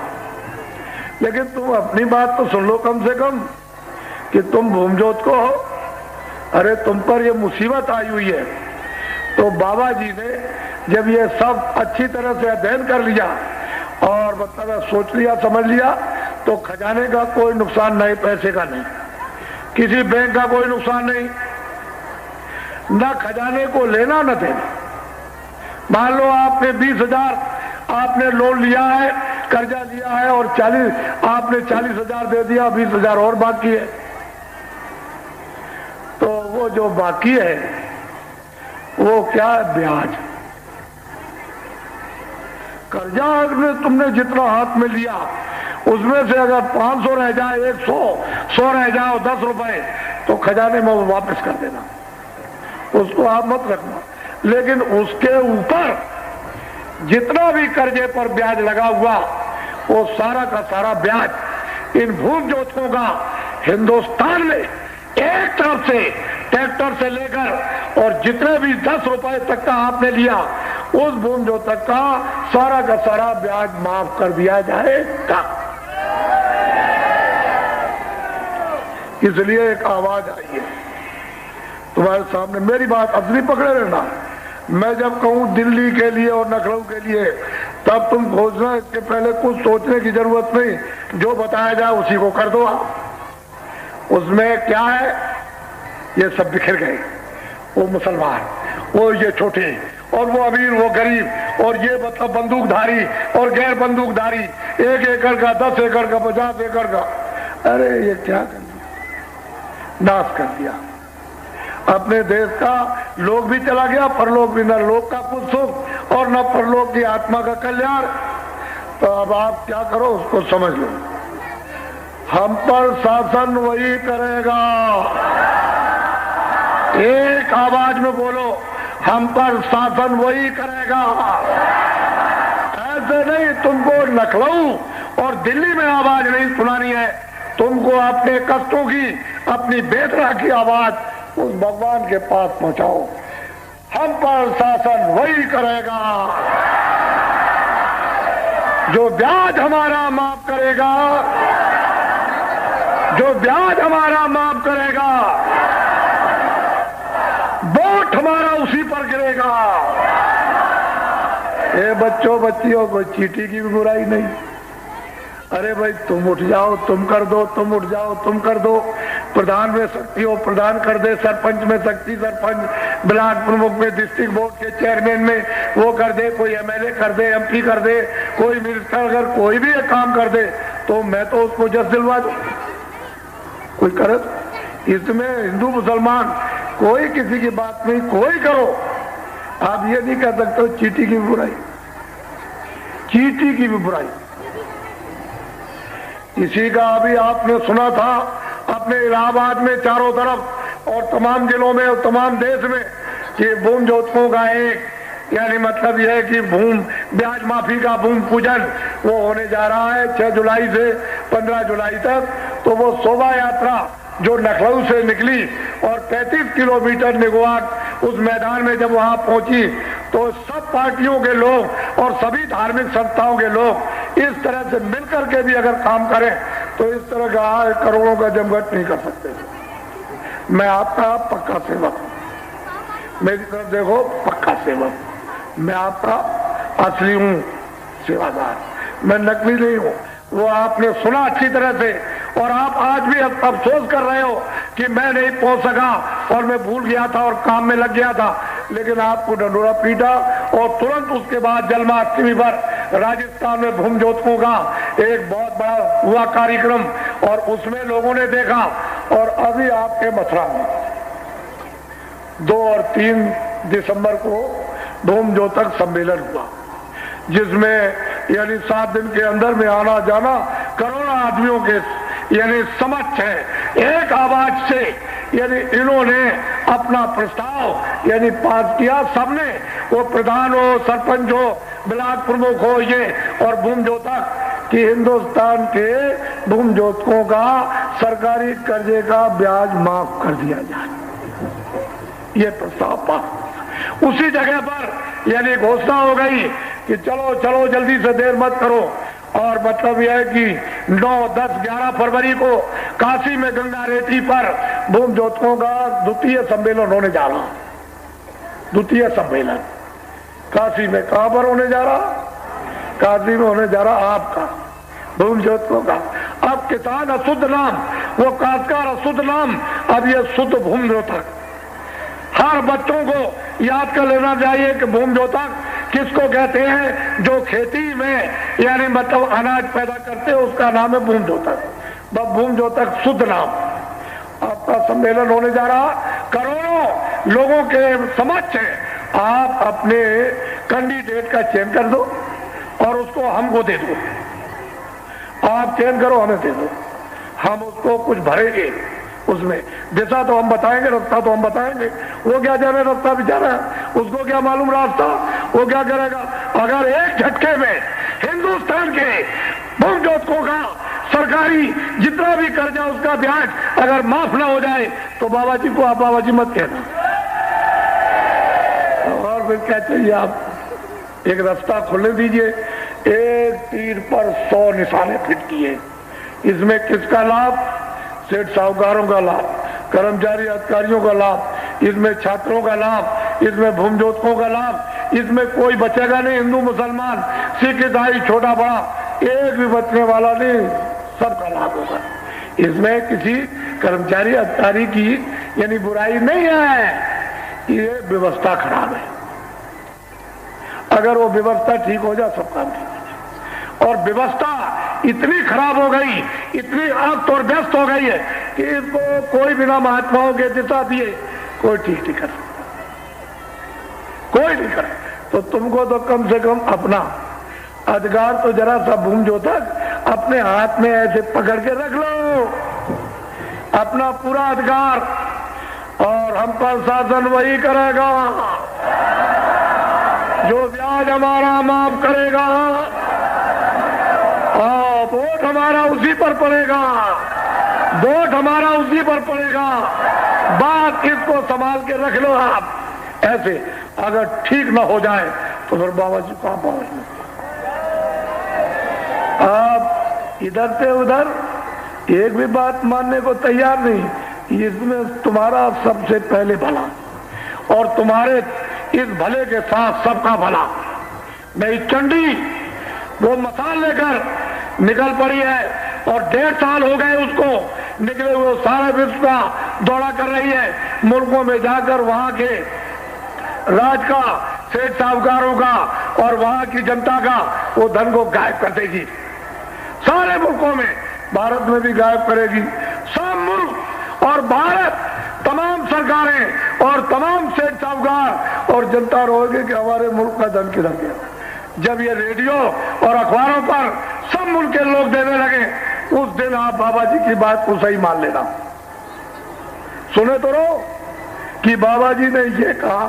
लेकिन तुम अपनी बात तो सुन लो कम से कम, कि तुम भूमजोत को हो। अरे तुम पर ये मुसीबत आई हुई है, तो बाबा जी ने जब ये सब अच्छी तरह से अध्ययन कर लिया और मतलब सोच लिया, समझ लिया, तो खजाने का कोई नुकसान नहीं, पैसे का नहीं, किसी बैंक का कोई नुकसान नहीं, न खजाने को लेना न देना। मान लो आपने 20,000 आपने लोन लिया है, कर्जा लिया है, और 40 आपने 40,000 दे दिया, 20,000 और बाकी है, तो वो जो बाकी है वो क्या है? ब्याज। कर्जा में तुमने जितना हाथ में लिया उसमें से अगर 500 रह जाए, 100 रह जाए, 10 रुपए, तो खजाने में वो वापस कर देना, उसको आप मत रखना। लेकिन उसके ऊपर जितना भी कर्जे पर ब्याज लगा हुआ, वो सारा का सारा ब्याज इन भूमजोतकों का हिंदुस्तान में एक तरफ से ट्रैक्टर से लेकर और जितने भी 10 रुपए तक का आपने लिया, उस भूमजोतक का सारा ब्याज माफ कर दिया जाएगा। इसलिए एक आवाज आई है तुम्हारे सामने, मेरी बात असली पकड़े रहना। मैं जब कहूं दिल्ली के लिए और लखनऊ के लिए, तब तुम खोजना, इसके पहले कुछ सोचने की जरूरत नहीं, जो बताया जाए उसी को कर दो आप। उसमें क्या है? ये सब बिखर गए, वो मुसलमान, वो ये छोटे, और वो अमीर, वो गरीब, और ये मतलब बंदूकधारी और गैर बंदूकधारी, 1 एकड़ का, 10 एकड़ का, 50 एकड़ का। अरे ये क्या कर दिया, नाश कर दिया अपने देश का। लोग भी चला गया, परलोक भी, न लोक का कुछ सुख और न परलोक की आत्मा का कल्याण। तो अब आप क्या करो उसको समझ लो। हम पर शासन वही करेगा, एक आवाज में बोलो, हम पर शासन वही करेगा। ऐसे नहीं, तुमको लखनऊ और दिल्ली में आवाज नहीं सुनानी है, तुमको अपने कष्टों की, अपनी वेदना की आवाज उस भगवान के पास पहुंचाओ। हम पर शासन वही करेगा जो ब्याज हमारा माफ करेगा, जो ब्याज हमारा माफ करेगा, वोट हमारा उसी पर गिरेगा। ये बच्चों बच्चियों को चीटी की भी बुराई नहीं। अरे भाई तुम उठ जाओ, तुम कर दो, तुम उठ जाओ, तुम कर दो। प्रधान में शक्ति हो, प्रधान कर दे, सरपंच में शक्ति, सरपंच, ब्लॉक प्रमुख में, डिस्ट्रिक्ट बोर्ड के चेयरमैन में वो कर दे, कोई एमएलए कर दे, एमपी कर दे, कोई मिनिस्टर, अगर कोई भी एक काम कर दे तो मैं तो उसको जस दिलवा दूं। कोई करे, इसमें हिंदू मुसलमान कोई किसी की बात नहीं, कोई करो। आप ये नहीं कह सकते चीटी की बुराई, चीटी की भी बुराई। इसी का अभी आपने सुना था अपने इलाहाबाद में चारों तरफ और तमाम जिलों में और तमाम देश में कि भूमजोतकों का एक, यानी मतलब यह है कि ब्याज माफी का भूमि पूजन वो होने जा रहा है 6 जुलाई से 15 जुलाई तक। तो वो शोभा यात्रा जो लखनऊ से निकली और 35 किलोमीटर निगवाक उस मैदान में जब वहां पहुंची, तो सब पार्टियों के लोग और सभी धार्मिक संस्थाओं के लोग इस तरह से मिलकर के भी अगर काम करें तो इस तरह का करोड़ों का जमघट नहीं कर सकते। मैं आपका पक्का सेवक हूं, मेरी तरफ देखो, पक्का सेवक, मैं आपका असली हूं सेवादार, मैं नकली नहीं हूं। वो आपने सुना अच्छी तरह से, और आप आज भी अफसोस कर रहे हो कि मैं नहीं पहुंच सका और मैं भूल गया था और काम में लग गया था, लेकिन आपको डंडोरा पीटा और तुरंत उसके बाद जन्माष्टमी पर राजस्थान में भूम ज्योतकों का एक बहुत बड़ा हुआ कार्यक्रम, और उसमें लोगों ने देखा। और अभी आपके मथुरा में 2 और 3 दिसंबर को भूम ज्योतक सम्मेलन हुआ, जिसमें यानी 7 दिन के अंदर में आना जाना करोड़ों आदमियों के यानी समक्ष है, एक आवाज से यानी इन्होंने अपना प्रस्ताव यानी पास किया। सबने, वो प्रधान हो, सरपंच हो, ब्लॉक प्रमुख हो, ये और भूम ज्योतक कि हिंदुस्तान के भूम ज्योतकों का सरकारी कर्जे का ब्याज माफ कर दिया जाए, ये प्रस्ताव पास। उसी जगह पर यानी घोषणा हो गई कि चलो चलो जल्दी से देर मत करो, और मतलब यह है कि 9, 10, 11 फरवरी को काशी में गंगा रेती पर भूम ज्योतकों का द्वितीय सम्मेलन होने जा रहा। द्वितीय सम्मेलन काशी में, कहां पर होने जा रहा? काशी में होने जा रहा आपका भूम ज्योतकों का। अब किसान अशुद्ध नाम, वो काश्तकार अशुद्ध नाम, अब ये शुद्ध भूम ज्योतक। हर बच्चों को याद कर लेना चाहिए कि भूम ज्योतक किसको कहते हैं, जो खेती में यानी मतलब अनाज पैदा करते हैं, उसका नाम है भूम ज्योतक। भूम ज्योतक शुद्ध नाम। आपका सम्मेलन होने जा रहा, करोड़ों लोगों के समक्ष है। आप अपने कैंडिडेट का चयन कर दो और उसको हमको दे दो। आप चयन करो, हमें दे दो, हम उसको कुछ भरेंगे। उसमें दिशा तो हम बताएंगे, रास्ता तो हम बताएंगे। वो क्या जाने रास्ता बेचारा, उसको क्या मालूम रास्ता, वो क्या करेगा। अगर एक झटके में हिंदुस्तान के भूम ज्योतकों का सरकारी जितना भी कर्जा उसका ब्याज अगर माफ ना हो जाए तो बाबा जी को आप बाबा जी मत कहना। और फिर क्या चाहिए, आप एक रास्ता खोलने दीजिए। एक तीर पर 100 निशाने फिट किए। इसमें किसका लाभ? सेठ साहूकारों का लाभ, कर्मचारी अधिकारियों का लाभ, इसमें छात्रों का लाभ, इसमें भूम ज्योतकों का लाभ। इसमें कोई बचेगा नहीं, हिंदू मुसलमान सिख ईसाई छोटा बड़ा एक भी बचने वाला नहीं, सबका लाभ होगा। इसमें किसी कर्मचारी अधिकारी की यानी बुराई नहीं है, ये व्यवस्था खराब है। अगर वो व्यवस्था ठीक हो जाए सब काम ठीक हो जाए। और व्यवस्था इतनी खराब हो गई, इतनी अस्त और व्यस्त हो गई है कि इसको कोई बिना महात्माओं के दिशा दिए कोई ठीक नहीं कर सकता, कोई नहीं कर। तो तुमको तो कम से कम अपना अधिकार तो जरा सा भूम ज्योतक अपने हाथ में ऐसे पकड़ के रख लो, अपना पूरा अधिकार, और हम पर शासन वही करेगा जो ब्याज हमारा माफ करेगा। वोट हमारा उसी पर पड़ेगा, वोट हमारा उसी पर पड़ेगा। बात इसको संभाल के रख लो आप। ऐसे अगर ठीक ना हो जाए तो फिर बाबा जी कहां पहुंचने। आप इधर से उधर एक भी बात मानने को तैयार नहीं। इसमें तुम्हारा सबसे पहले भला, और तुम्हारे इस भले के साथ सबका भला। मेरी चंडी वो मसाल लेकर निकल पड़ी है, और 1.5 साल हो गए उसको निकले हुए, सारे विश्व का दौरा कर रही है, मुल्कों में जाकर वहां के राज का, सेठ साहूकारों का और वहां की जनता का वो धन को गायब कर देगी। सारे मुल्कों में, भारत में भी गायब करेगी। सब मुल्क और भारत, तमाम सरकारें और तमाम सेठ साहूकार और जनता रोएगी कि हमारे मुल्क का धन किधर गया। जब ये रेडियो और अखबारों पर सब मुल्क के लोग देने लगे, उस दिन आप बाबा जी की बात को सही मान लेना। सुने तो रहो कि बाबा जी ने ये कहा।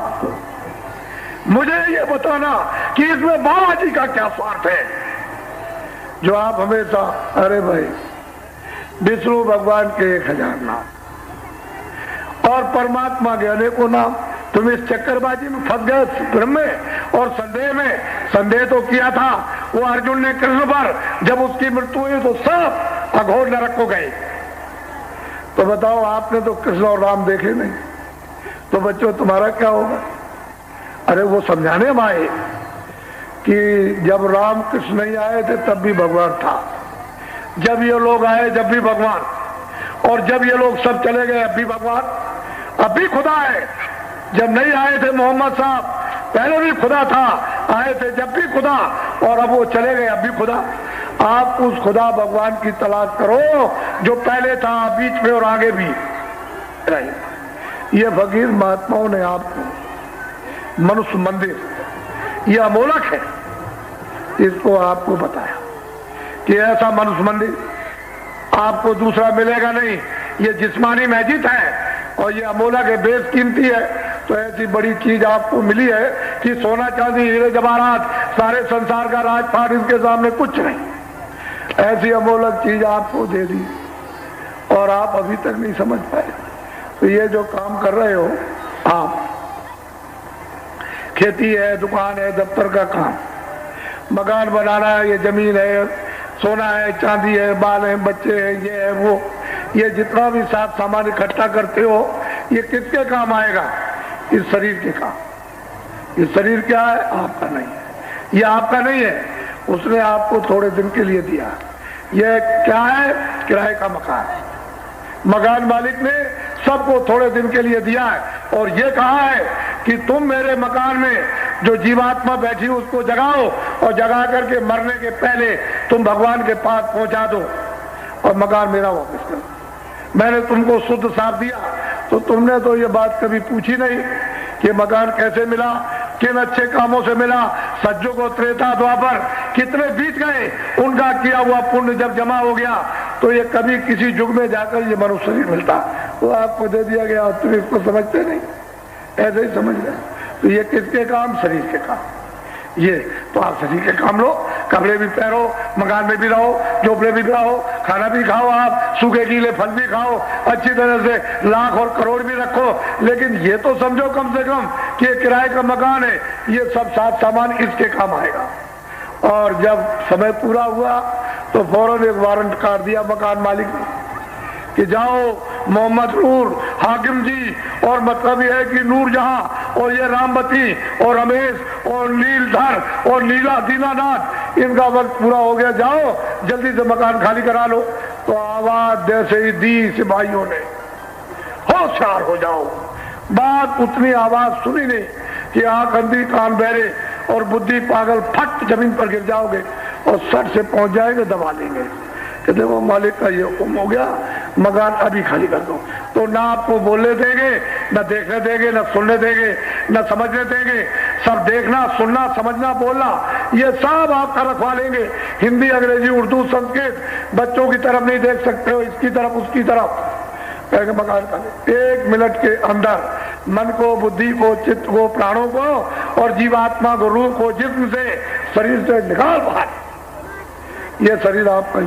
मुझे ये बताना कि इसमें बाबा जी का क्या स्वार्थ है, जो आप हमेशा, अरे भाई विष्णु भगवान के 1000 नाम और परमात्मा के अनेकों नाम, तुम इस चक्करबाजी में फंस गए, भ्रम में और संदेह में। संदेह तो किया था वो अर्जुन ने कृष्ण पर जब उसकी मृत्यु हुई तो सब अघोर नरक को गए। तो बताओ, आपने तो कृष्ण और राम देखे नहीं, तो बच्चों तुम्हारा क्या होगा? अरे वो समझाने हम आए कि जब राम कृष्ण नहीं आए थे तब भी भगवान था, जब ये लोग आए जब भी भगवान, और जब ये लोग सब चले गए अब भी भगवान, अब भी खुदा है। जब नहीं आए थे मोहम्मद साहब पहले भी खुदा था, आए थे जब भी खुदा, और अब वो चले गए अब भी खुदा। आप उस खुदा भगवान की तलाश करो जो पहले था, बीच में और आगे भी रहे। ये फकीर महात्माओं ने आपको मनुष्य मंदिर, यह अमोलक है, इसको आपको बताया कि ऐसा मनुष्य मंदिर आपको दूसरा मिलेगा नहीं। ये जिस्मानी मस्जिद है और ये अमोलक है, बेशकीमती है। तो ऐसी बड़ी चीज आपको मिली है कि सोना चांदी हीरे जवाहरात सारे संसार का राजपाट इसके सामने कुछ नहीं। ऐसी अमोलक चीज आपको दे दी और आप अभी तक नहीं समझ पाए। तो ये जो काम कर रहे हो आप, खेती है, दुकान है, दफ्तर का काम, मकान बनाना है, ये जमीन है, सोना है, चांदी है, बाल है, बच्चे हैं, ये है वो, ये जितना भी साथ सामान इकट्ठा करते हो ये किसके काम आएगा? इस शरीर के काम। ये शरीर क्या है? आपका नहीं है, ये आपका नहीं है, उसने आपको थोड़े दिन के लिए दिया। ये क्या है? किराए का मकान। मकान मालिक ने सबको थोड़े दिन के लिए दिया है और ये कहा है कि तुम मेरे मकान में जो जीवात्मा बैठी उसको जगाओ और जगा करके मरने के पहले तुम भगवान के पास पहुंचा दो और मकान मेरा वापस करो। मैंने तुमको शुद्ध साफ दिया तो तुमने तो ये बात कभी पूछी नहीं कि मकान कैसे मिला, किन अच्छे कामों से मिला। सज्जों को त्रेता द्वापर कितने बीत गए, उनका किया हुआ पुण्य जब जमा हो गया तो ये कभी किसी युग में जाकर ये मनुष्य शरीर मिलता, वो आपको दे दिया गया। तुम इसको समझते नहीं, ऐसे ही समझ गए। तो ये किसके काम? शरीर के काम। ये तो आप शरीर के काम लो, कपड़े भी पहनो, मकान में भी रहो, झोपड़े भी रहो, खाना भी खाओ, आप सूखे गीले फल भी खाओ, अच्छी तरह से लाख और करोड़ भी रखो। लेकिन ये तो समझो कम से कम कि ये किराए का मकान है, ये सब साथ सामान इसके काम आएगा। और जब समय पूरा हुआ तो फौरन एक वारंट काट दिया मकान मालिक ने कि जाओ मोहम्मद नूर हाकिम जी, और मतलब यह है कि नूर जहां, और ये रामबती और रमेश और नीलधर और नीला दीनानाथ, इनका वक्त पूरा हो गया, जाओ जल्दी से मकान खाली करा लो। तो आवाज जैसे ही दी सिपाहियों ने, होशियार हो जाओ। बात उतनी आवाज सुनी नहीं कि आंख अंधी कान बहरे और बुद्धि पागल, फट जमीन पर गिर जाओगे और सट से पहुंच जाएंगे, दबा लेंगे कि देखो मालिक का ये हुक्म हो गया, मकान अभी खाली कर दो। तो ना आपको बोलने देंगे, ना देखने देंगे, ना सुनने देंगे, ना समझने देंगे। सब देखना, सुनना, समझना, बोलना, ये सब आपका रखवा लेंगे। हिंदी, अंग्रेजी, उर्दू, संस्कृत, बच्चों की तरफ नहीं देख सकते हो, इसकी तरफ उसकी तरफ, कहेंगे मकान खाली। 1 मिनट के अंदर मन को, बुद्धि को, चित्त को, प्राणों को और जीवात्मा को, रूह को जिस्म से, शरीर से निकाल बाहर। ये शरीर आपका,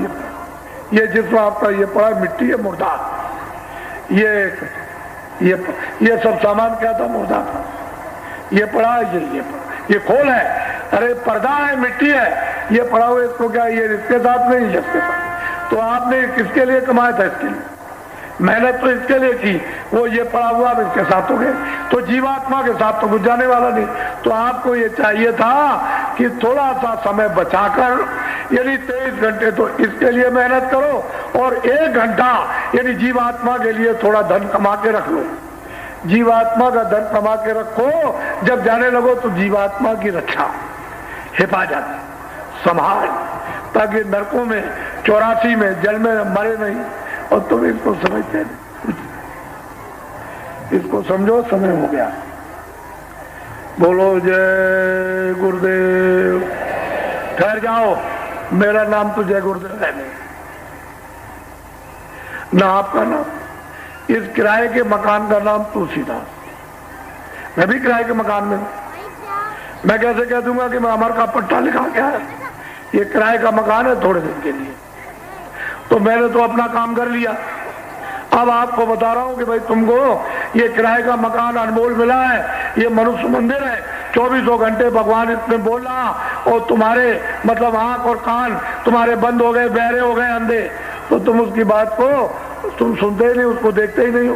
ये जिस्म आपका, ये पड़ा मिट्टी है, मुर्दा। ये सब सामान क्या था? मुर्दा था। ये पड़ा है, ये खोल है, अरे पर्दा है, मिट्टी है, ये पड़ा हुआ, इसको क्या, ये इसके साथ नहीं, इसके साथ। तो आपने किसके लिए कमाया था? इसके लिए मेहनत तो इसके लिए की, वो ये पड़ा हुआ अब इसके साथ हो गए। तो जीवात्मा के साथ तो कुछ जाने वाला नहीं। तो आपको ये चाहिए था कि थोड़ा सा समय बचाकर, यानी 23 घंटे तो इसके लिए मेहनत करो और 1 घंटा यानी जीवात्मा के लिए थोड़ा धन कमा के रख लो। जीवात्मा का धन कमा के रखो, जब जाने लगो तो जीवात्मा की रक्षा, हिफाजत, संभाल, ताकि नरकों में 84 में जल में मरे नहीं। और तुम इसको समझते नहीं, इसको समझो, समय हो गया। बोलो जय गुरुदेव। ठहर जाओ, मेरा नाम तो जय गुरुदेव है नहीं, ना आपका नाम। इस किराए के मकान का नाम तुलसीदास। मैं भी किराए के मकान में हूं। मैं कैसे कह दूंगा कि मैं अमर का पट्टा लिखा क्या है? ये किराए का मकान है थोड़े दिन के लिए। तो मैंने तो अपना काम कर लिया। अब आपको बता रहा हूं कि भाई तुमको ये किराए का मकान अनमोल मिला है, ये मनुष्य मंदिर है, 24 घंटे भगवान इसमें बोल रहा और तुम्हारे मतलब आंख और कान तुम्हारे बंद हो गए, बहरे हो गए, अंधे, तो तुम उसकी बात को तुम सुनते ही नहीं, उसको देखते ही नहीं हो।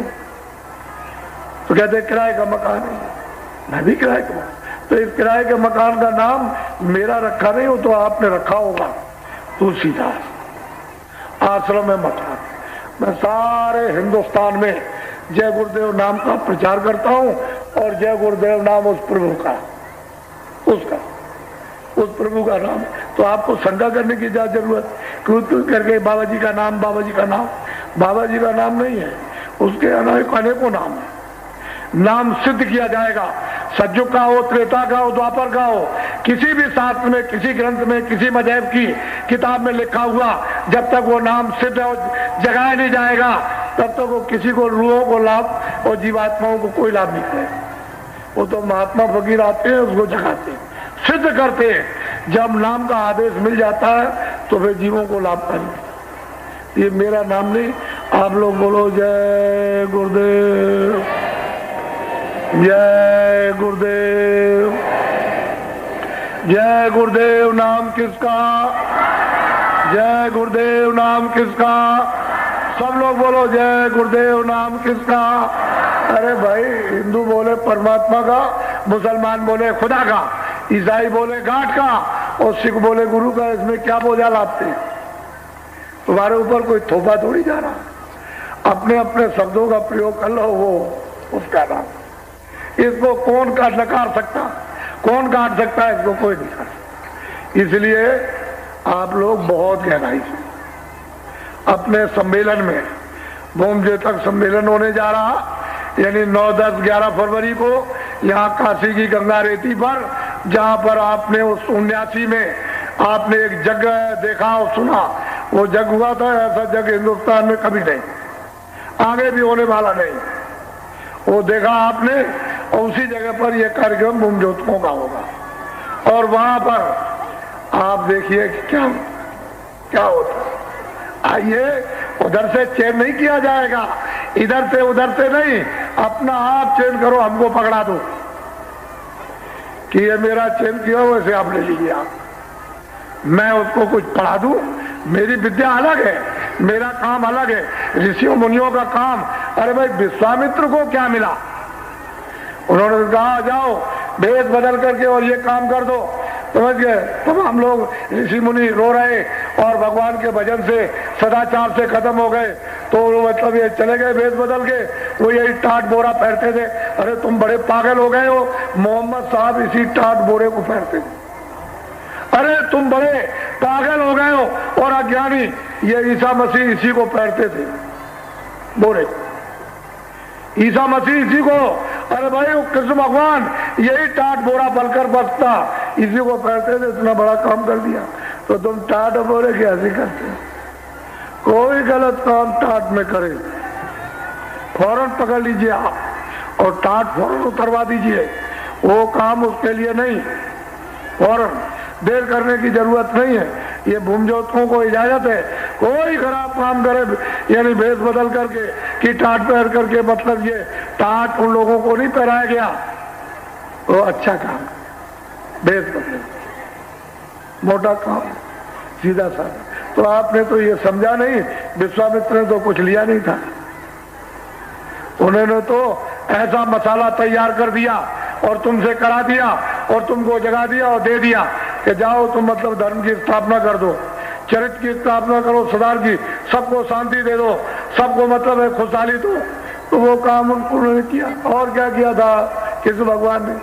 तो कहते किराए का मकान है, मैं भी किराए का, तो इस किराए के मकान का नाम मेरा रखा नहीं हो तो आपने रखा होगा तुलसीदास। आश्रम में मकान। मैं सारे हिंदुस्तान में जय गुरुदेव नाम का प्रचार करता हूं और जय गुरुदेव नाम उस प्रभु का, उसका, उस प्रभु का नाम। तो आपको शंका करने की क्या जरूरत, क्यों करके बाबा जी का नाम, बाबा जी का नाम, बाबा जी का नाम नहीं है, उसके अनेकों नाम है। नाम सिद्ध किया जाएगा, सतयुग का हो, त्रेता का हो, द्वापर का हो, किसी भी शास्त्र में, किसी ग्रंथ में, किसी मजहब की किताब में लिखा हुआ, जब तक वो नाम सिद्ध और जगाया नहीं जाएगा तब तक वो किसी को, रूहों को लाभ और जीवात्माओं को कोई लाभ नहीं करेगा। वो तो महात्मा फकीर आते हैं, उसको जगाते हैं, सिद्ध करते हैं। जब नाम का आदेश मिल जाता है तो फिर जीवों को लाभकारी। ये मेरा नाम नहीं, आप लोग बोलो जय गुरुदेव, जय गुरुदेव, जय गुरुदेव। नाम किसका, जय गुरुदेव नाम किसका, सब लोग बोलो जय गुरुदेव नाम किसका। अरे भाई, हिंदू बोले परमात्मा का, मुसलमान बोले खुदा का, ईसाई बोले गांठ का और सिख बोले गुरु का। इसमें क्या बोझा लादते हैं? तुम्हारे ऊपर कोई थोपा थोड़ी जा रहा। अपने अपने शब्दों का प्रयोग कर लो, वो उसका नाम। इसको कौन का नकार सकता, कौन काट सकता है? इसको कोई नहीं कर। इसलिए आप लोग बहुत गहराई से अपने सम्मेलन में, भूमजे तक सम्मेलन होने जा रहा, यानी 9, 10, 11 फरवरी को यहाँ काशी की गंगा रेती पर, जहाँ पर आपने उस 79 में आपने एक जग देखा और सुना, वो जग हुआ था, ऐसा जग हिंदुस्तान में कभी नहीं, आगे भी होने वाला नहीं। वो देखा आपने, और उसी जगह पर यह कार्यक्रम भूमज्योतियों का होगा। और वहां पर आप देखिए कि क्या क्या होता है। आइए, उधर से चेन नहीं किया जाएगा, इधर से उधर से नहीं, अपना आप चेन करो, हमको पकड़ा दो कि ये मेरा चेन किया, वैसे आप ले लीजिए। आप, मैं उसको कुछ पढ़ा दूं, मेरी विद्या अलग है, मेरा काम अलग है, ऋषियों मुनियों का काम। अरे भाई, विश्वामित्र को क्या मिला? उन्होंने कहा जाओ भेष बदल करके और ये काम कर दो, समझ गए? तब हम लोग ऋषि मुनि रो रहे और भगवान के भजन से, सदाचार से खत्म हो गए। तो मतलब ये चले गए भेष बदल के, वो यही टाट बोरा पहनते थे। अरे तुम बड़े पागल हो गए हो, मोहम्मद साहब इसी टाट बोरे को पहनते थे। अरे तुम बड़े पागल हो गए हो और अज्ञानी, ये ईसा मसीह इसी को पहनते थे, बोरे, ईसा मसीह इसी को। अरे भाई, वो कृष्ण भगवान यही टाट बोरा बनकर बसता, इसी को पहनते थे, इतना बड़ा काम कर दिया। तो तुम टाट बोरे कैसे करते? कोई गलत काम टाट में करे, फौरन पकड़ लीजिए आप और टाट फौरन उतरवा दीजिए। वो काम उसके लिए नहीं, फौरन, देर करने की जरूरत नहीं है। ये भूमज्योतियों को इजाजत है, कोई खराब काम करे, यानी भेष बदल करके कि टाट पहन करके, मतलब ये टाट उन लोगों को नहीं पहनाया गया, वो अच्छा काम, भेष बदल, मोटा काम, सीधा साधा। तो आपने तो ये समझा नहीं, विश्वामित्र ने तो कुछ लिया नहीं था। उन्होंने तो ऐसा मसाला तैयार कर दिया और तुमसे करा दिया और तुमको जगा दिया और दे दिया कि जाओ तुम मतलब धर्म की स्थापना कर दो, चरित्र की स्थापना करो, सुधार की, सबको शांति दे दो, सबको मतलब है खुशहाली दो। तो वो काम उन्होंने किया। और क्या किया था कृष्ण भगवान ने?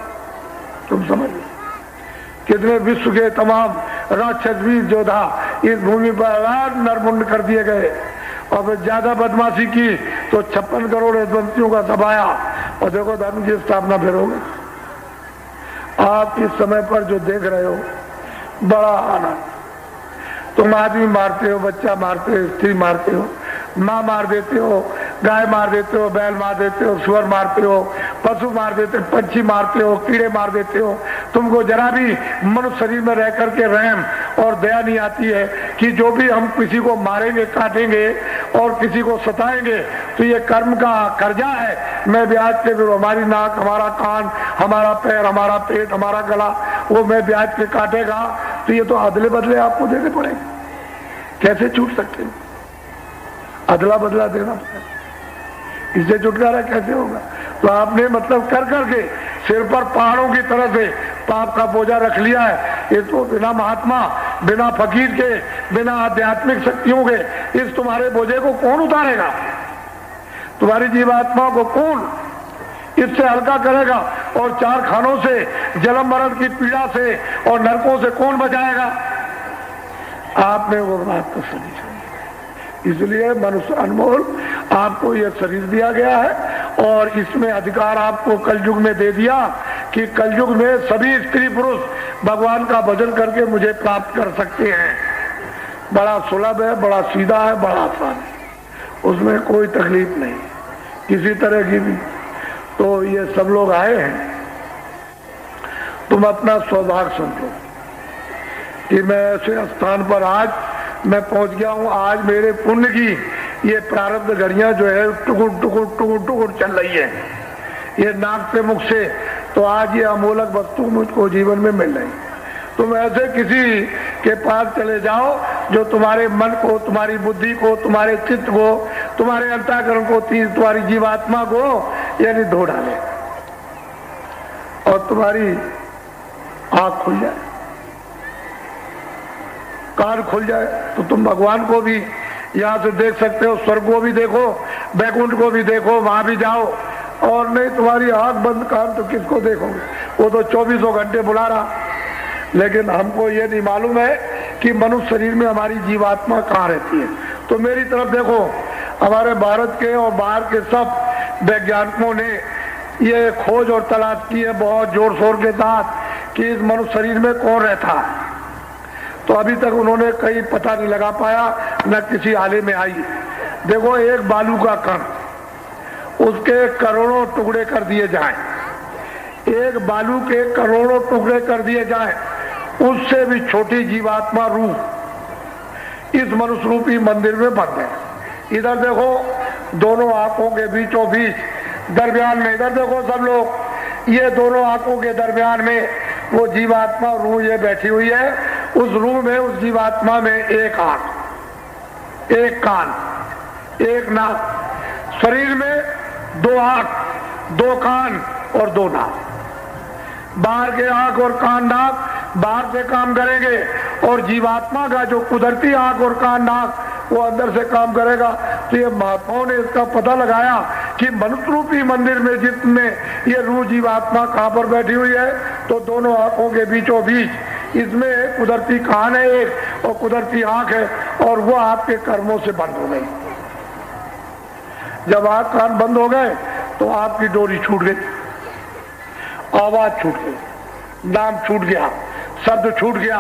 तुम समझ लो, कितने विश्व के तमाम राक्षस वीर योद्धा इस भूमि पर नरमुंड कर दिए गए। और फिर ज्यादा बदमाशी की तो 56 करोड़ यदवंशियों का दबाया और देखो धर्म की स्थापना फिर हो गई। आप इस समय पर जो देख रहे हो, बड़ा आनंद। तुम आदमी मारते हो, बच्चा मारते हो, स्त्री मारते हो, माँ मार देते हो, गाय मार देते हो, बैल मार देते हो, सुअर मारते हो, पशु मार देते हो, पंछी मारते हो, कीड़े मार देते हो। तुमको जरा भी मनुष्य शरीर में रह करके रहम और दया नहीं आती है कि जो भी हम किसी को मारेंगे, काटेंगे और किसी को सताएंगे तो ये कर्म का कर्जा है। मैं ब्याज के, हमारी नाक, हमारा कान, हमारा पैर, हमारा पेट, हमारा गला वो मैं ब्याज पे काटेगा, तो ये तो अदले बदले आपको देने पड़ेंगे। कैसे छूट सकते हैं? अदला बदला देना पड़ेगा, इससे छुटकारा कैसे होगा? तो आपने मतलब कर करके सिर पर पहाड़ों की तरह से पाप का बोझा रख लिया है। ये तो बिना महात्मा, बिना फकीर के, बिना आध्यात्मिक शक्तियों के इस तुम्हारे बोझे को कौन उतारेगा? तुम्हारी जीवात्मा को कौन इससे हल्का करेगा? और 4 खानों से, जन्म मरण की पीड़ा से और नरकों से कौन बचाएगा? आपने वो बात तो सुनी। इसलिए मनुष्य अनमोल आपको यह शरीर दिया गया है और इसमें अधिकार आपको कलयुग में दे दिया कि कलयुग में सभी स्त्री पुरुष भगवान का भजन करके मुझे प्राप्त कर सकते हैं। बड़ा सुलभ है, बड़ा सीधा है, बड़ा आसान है, उसमें कोई तकलीफ नहीं किसी तरह की भी। तो ये सब लोग आए हैं, तुम अपना सौभाग्य समझो कि मैं ऐसे स्थान पर आज मैं पहुंच गया हूं। आज मेरे पुण्य की ये प्रारब्ध घड़ियां जो है टुकुर टुकुर टुकुर टुकुर चल रही है, ये नाक से मुख से। तो आज ये अमूलक वस्तु मुझको जीवन में मिल रही। तुम ऐसे किसी के पास चले जाओ जो तुम्हारे मन को, तुम्हारी बुद्धि को, तुम्हारे चित्त को, तुम्हारे अंतःकरण को, तुम्हारी जीवात्मा को यानी धो डाले और तुम्हारी आंख खुल जाए, कान खुल जाए, तो तुम भगवान को भी यहाँ से देख सकते हो, स्वर्ग को भी देखो, बैकुंठ को भी देखो, वहां भी जाओ। और नहीं तुम्हारी आंख बंद, कान तो किसको देखोगे? वो तो 24 घंटे बुला रहा। लेकिन हमको ये नहीं मालूम है कि मनुष्य शरीर में हमारी जीवात्मा कहाँ रहती है। तो मेरी तरफ देखो, हमारे भारत के और बाहर के सब वैज्ञानिकों ने ये खोज और तलाश की है बहुत जोर शोर के साथ कि इस मनुष्य शरीर में कौन रहता है। तो अभी तक उन्होंने कहीं पता नहीं लगा पाया, न किसी आले में आई। देखो, एक बालू का कण, उसके करोड़ों टुकड़े कर दिए जाएं, एक बालू के करोड़ों टुकड़े कर दिए जाएं, उससे भी छोटी जीवात्मा रूप इस मनुष्य रूपी मंदिर में बंद है। इधर देखो, दोनों आंखों के बीचों बीच दरमियान में, इधर देखो सब लोग, ये दोनों आंखों के दरमियान में वो जीवात्मा रूह ये बैठी हुई है। उस रूह में, उस जीवात्मा में एक आंख, एक कान, एक नाक, शरीर में 2 आंख, 2 कान और 2 नाक। बाहर के आंख और कान नाक बाहर से काम करेंगे और जीवात्मा का जो कुदरती आंख और कान नाक वो अंदर से काम करेगा। तो ये महात्माओं ने इसका पता लगाया कि मनुष्य रूपी मंदिर में जिसमें ये रूह जीवात्मा कहां पर बैठी हुई है, तो दोनों आंखों के बीचों बीच इसमें कुदरती कान है एक और कुदरती आंख है, और वो आपके कर्मों से बंद हो गई। जब आंख कान बंद हो गए तो आपकी डोरी छूट गई, आवाज छूट गई, नाम छूट गया, शब्द छूट गया,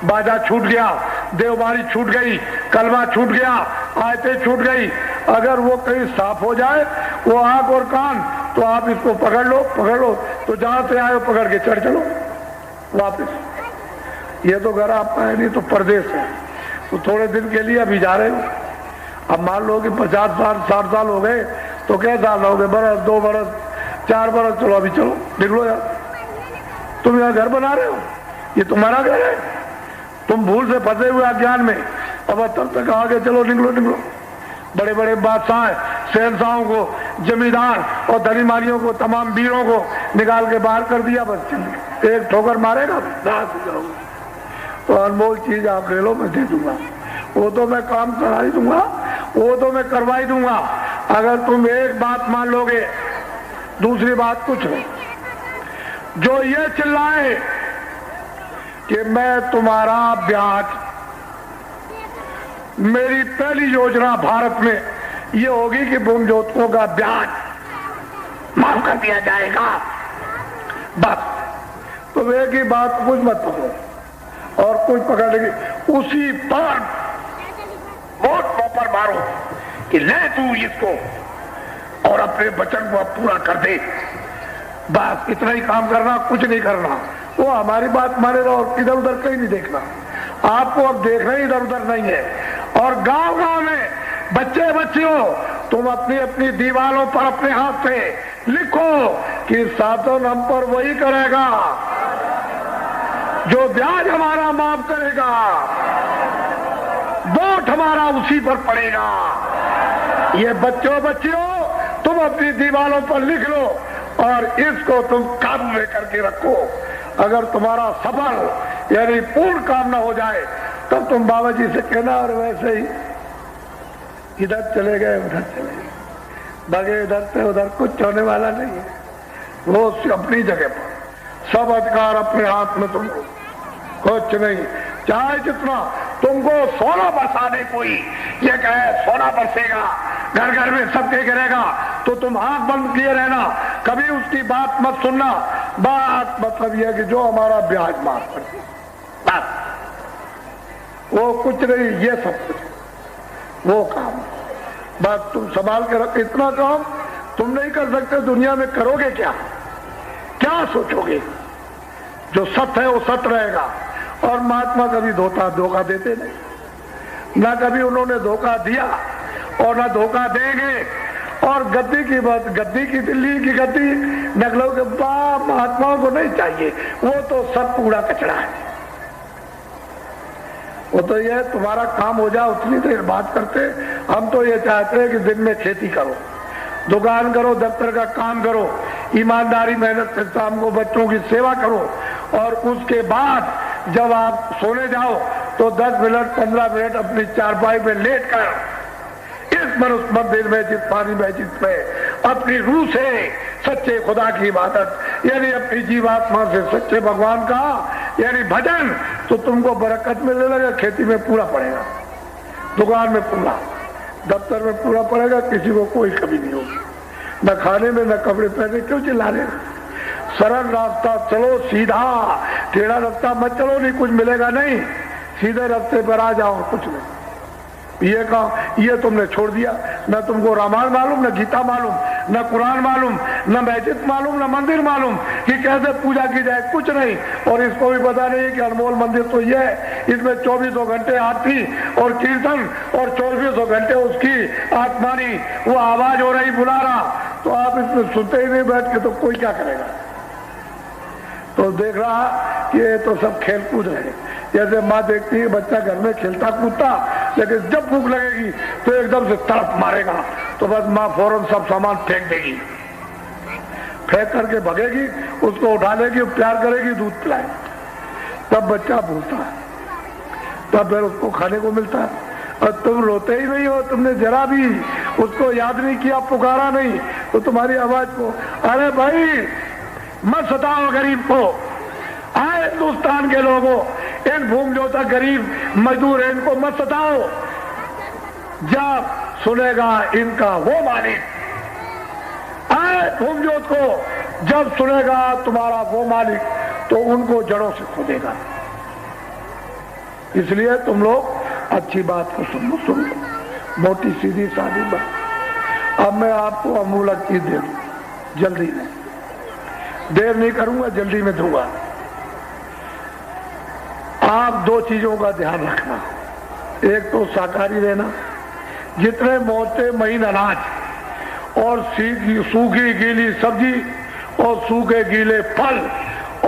बाजा छूट गया, देवबारी छूट गई, कलमा छूट गया, आयतें छूट गई। अगर वो कहीं साफ हो जाए वो आंख और कान, तो आप इसको पकड़ लो, पकड़ लो, तो जहां से आए पकड़ के चढ़ चलो वापस। ये तो घर आपका है नहीं, तो परदेश है, तो थोड़े दिन के लिए अभी जा रहे हो। अब मान लो कि 50 साल 60 साल हो गए, तो क्या साल हो गए? बरस, 2 बरस, 4 बरस, चलो अभी चलो निकलो यार। तुम यहाँ घर बना रहे हो, ये तुम्हारा घर है, तुम भूल से फंसे हुए अज्ञान में। अब तब तक आगे चलो, निकलो निकलो। बड़े बड़े बादशाह, शहनशाहों को, जमींदार और धनीमानियों को, तमाम वीरों को निकाल के बाहर कर दिया, बस चलिए, एक ठोकर मारेगा तो अनमोल चीज आप ले लो, मैं दे दूंगा, वो तो मैं काम करा ही दूंगा, वो तो मैं करवा ही दूंगा, अगर तुम एक बात मान लोगे। दूसरी बात कुछ नहीं, जो ये चिल्लाए कि मैं तुम्हारा ब्याज, मेरी पहली योजना भारत में ये होगी कि बुमजोतकों का ब्याज माफ कर दिया जाएगा, बस। तो एक ही बात, कुछ मत पकड़ो और कुछ पकड़ लेगी, उसी पर वोट पर मारो कि ले तू इसको और अपने वचन को पूरा कर दे, बस इतना ही काम करना, कुछ नहीं करना। वो हमारी बात मानेगा और इधर उधर कहीं नहीं देखना। आपको अब देखना ही इधर उधर नहीं है। और गांव गांव में बच्चे बच्चियों, तुम अपनी अपनी दीवारों पर अपने हाथ से लिखो कि शासन हम पर वही करेगा जो ब्याज हमारा माफ करेगा वोट हमारा उसी पर पड़ेगा। ये बच्चों बच्चियों तुम अपनी दीवारों पर लिख लो और इसको तुम काबू में करके रखो। अगर तुम्हारा सफल यानी पूर्ण काम न हो जाए तब तुम बाबा जी से कहना और वैसे ही इधर चले गए उधर चले गए, भागे इधर से उधर, कुछ होने वाला नहीं है। वो अपनी जगह पर सब अधिकार अपने हाथ में, तुमको कुछ नहीं। चाहे जितना तुमको सोना बरसाने कोई ये कहे सोना बरसेगा घर घर में सबके गिरेगा तो तुम आंख बंद किए रहना, कभी उसकी बात मत सुनना। बात मतलब यह कि जो हमारा ब्याज माफ कर दे बस, वो कुछ नहीं, ये सब कुछ वो काम बस तुम संभाल के रख। इतना काम तुम नहीं कर सकते दुनिया में, करोगे क्या, क्या सोचोगे? जो सत्य है वो सत्य रहेगा। और महात्मा कभी धोखा देते नहीं, ना कभी उन्होंने धोखा दिया और ना धोखा देंगे। और गद्दी की बात, गद्दी की दिल्ली की गद्दी नकलों के बाप महात्माओं को नहीं चाहिए, वो तो सब कूड़ा कचरा है। वो तो ये तुम्हारा काम हो जाए उतनी देर बात करते। हम तो ये चाहते हैं कि दिन में खेती करो, दुकान करो, दफ्तर का काम करो, ईमानदारी मेहनत से शाम को बच्चों की सेवा करो और उसके बाद जब आप सोने जाओ तो 10 मिनट 15 मिनट अपनी चारपाई में लेट कर इस मनुष्य मंदिर में जिस पानी में जिसमें अपनी रूह से सच्चे खुदा की इबादत यानी अपनी जीवात्मा से सच्चे भगवान का यानी भजन, तो तुमको बरकत मिलने लगेगा। खेती में पूरा पड़ेगा, दुकान में पूरा, दफ्तर में पूरा पड़ेगा, किसी को कोई कमी नहीं होगी, न खाने में न कपड़े पहने। क्यों चिल्ला रहे? सरल रास्ता चलो, सीधा, टेढ़ा रास्ता मत चलो, नहीं कुछ मिलेगा नहीं। सीधे रास्ते पर आ जाओ, कुछ नहीं। ये कहा ये तुमने छोड़ दिया, न तुमको रामायण मालूम, न गीता मालूम, न कुरान मालूम, न मस्जिद मालूम, न मंदिर मालूम कि कैसे पूजा की जाए, कुछ नहीं। और इसको भी पता नहीं कि अनमोल मंदिर तो ये है, इसमें 24 घंटे आरती और कीर्तन और 24 घंटे उसकी आत्मानी वो आवाज हो रही, बुला रहा। तो आप इसमें सुनते ही नहीं बैठ के तो कोई क्या करेगा? तो देख रहा कि ये तो सब खेल कूद रहे। जैसे माँ देखती है बच्चा घर में खेलता कूदता, लेकिन जब भूख लगेगी तो एकदम से तड़प मारेगा, तो बस माँ फौरन सब सामान फेंक देगी, फेंक करके भगेगी, उसको उठा लेगी, प्यार करेगी, दूध पिलाएगी, तब बच्चा भूलता है, तब फिर उसको खाने को मिलता है। और तुम रोते ही नहीं हो, तुमने जरा भी उसको याद नहीं किया, पुकारा नहीं, तो तुम्हारी आवाज को अरे भाई मत सताओ गरीब को। आए हिंदुस्तान के लोगों, इन भूमजोता गरीब मजदूर है, इनको मत सताओ। जब सुनेगा इनका वो मालिक, आए भूमजोत को जब सुनेगा तुम्हारा वो मालिक, तो उनको जड़ों से खोदेगा। इसलिए तुम लोग अच्छी बात को सुन लो, मोटी सीधी सादी बात। अब मैं आपको अमूलक चीज दे दूं, जल्दी में, देर नहीं करूंगा, जल्दी में दूंगा। आप 2 चीजों का ध्यान रखना, एक तो शाकाहारी रहना, जितने मोटे महीन अनाज और सूखी गीली सब्जी और सूखे गीले फल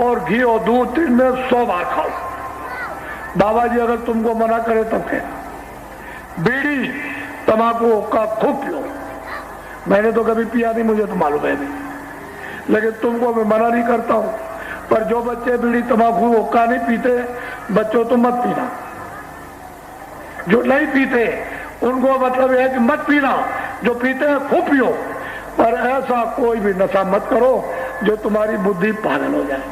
और घी और दूध दिन में 100 बार खाओ। बाबा जी अगर तुमको मना करे तो फिर बीड़ी तंबाकू का खूब पियो। मैंने तो कभी पिया नहीं, मुझे तो मालूम है नहीं, लेकिन तुमको मैं मना नहीं करता हूं। पर जो बच्चे बीड़ी तंबाकू हुक्का नहीं पीते, बच्चों तो मत पीना। जो नहीं पीते उनको मतलब यह है कि मत पीना, जो पीते हैं खूब पियो, पर ऐसा कोई भी नशा मत करो जो तुम्हारी बुद्धि पागल हो जाए।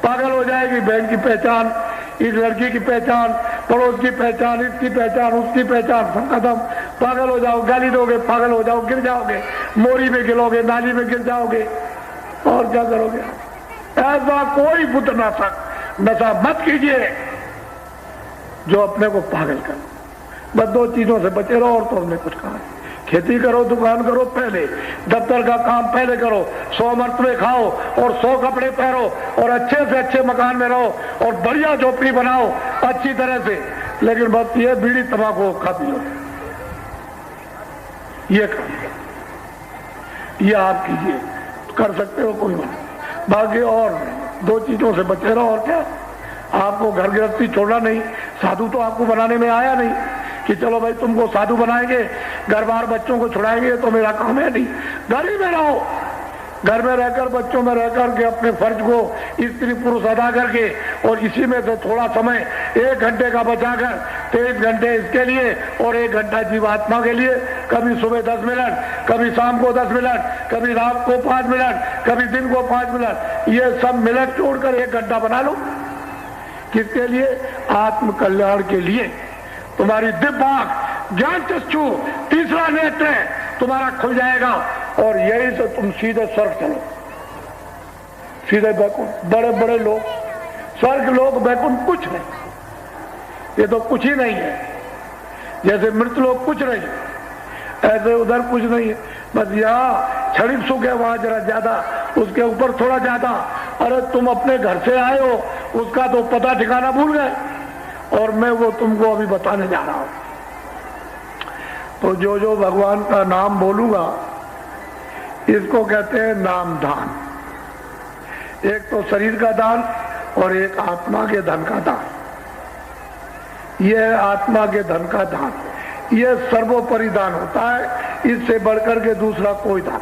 पागल हो जाएगी, बहन की पहचान, इस लड़की की पहचान, पड़ोस की पहचान, इसकी पहचान, उसकी पहचान, सब खत्म। पागल हो जाओ, गाली दोगे, पागल हो जाओ, गिर जाओगे, मोरी में गिरोगे, नाली में गिर जाओगे, और क्या करोगे? ऐसा कोई बुद्ध नशा मत कीजिए जो अपने को पागल कर। बस 2 चीजों से बचे रहो, और तो हमने कुछ कहा। खेती करो, दुकान करो पहले, दफ्तर का काम पहले करो, 100 मरतबे खाओ और 100 कपड़े पहनो और अच्छे से अच्छे मकान में रहो और बढ़िया झोपड़ी बनाओ अच्छी तरह से। लेकिन बस ये बीड़ी तंबाकू खा पी लो, ये काम ये आप कीजिए, कर सकते हो, कोई बात। बाकी और 2 चीजों से बचे रहो, और क्या आपको घर गृहस्थी छोड़ना नहीं, साधु तो आपको बनाने में आया नहीं कि चलो भाई तुमको साधु बनाएंगे, घर बार बच्चों को छुड़ाएंगे, तो मेरा काम है नहीं। घर ही में रहो, घर में रहकर बच्चों में रहकर के अपने फर्ज को स्त्री पुरुष अदा करके, और इसी में से थोड़ा समय 1 घंटे का बचाकर 23 घंटे इसके लिए और 1 घंटा जीवात्मा के लिए, कभी सुबह 10 मिनट, कभी शाम को 10 मिनट, कभी रात को 5 मिनट, कभी दिन को 5 मिनट, ये सब मिनट जोड़कर 1 घंटा बना लो। किसके लिए? आत्म कल्याण के लिए। तुम्हारी दिव्य आंख, ज्ञान चक्षु, तीसरा नेत्र तुम्हारा खुल जाएगा और यही से तुम सीधे स्वर्ग चलो, सीधे बैकुंठ। बड़े बड़े लोग स्वर्ग लोग, बैकुंठ कुछ नहीं, ये तो कुछ ही नहीं है। जैसे मृत लोग कुछ नहीं, ऐसे उधर कुछ नहीं है। बस यहाँ क्षणिक सुख है, वहां जरा ज्यादा, उसके ऊपर थोड़ा ज्यादा। अरे तुम अपने घर से आए हो, उसका तो पता ठिकाना भूल गए, और मैं वो तुमको अभी बताने जा रहा हूं। तो जो जो भगवान का नाम बोलूंगा, इसको कहते हैं नाम दान। एक तो शरीर का दान और एक आत्मा के धन का दान। यह आत्मा के धन का दान, यह सर्वोपरि दान होता है, इससे बढ़कर के दूसरा कोई दान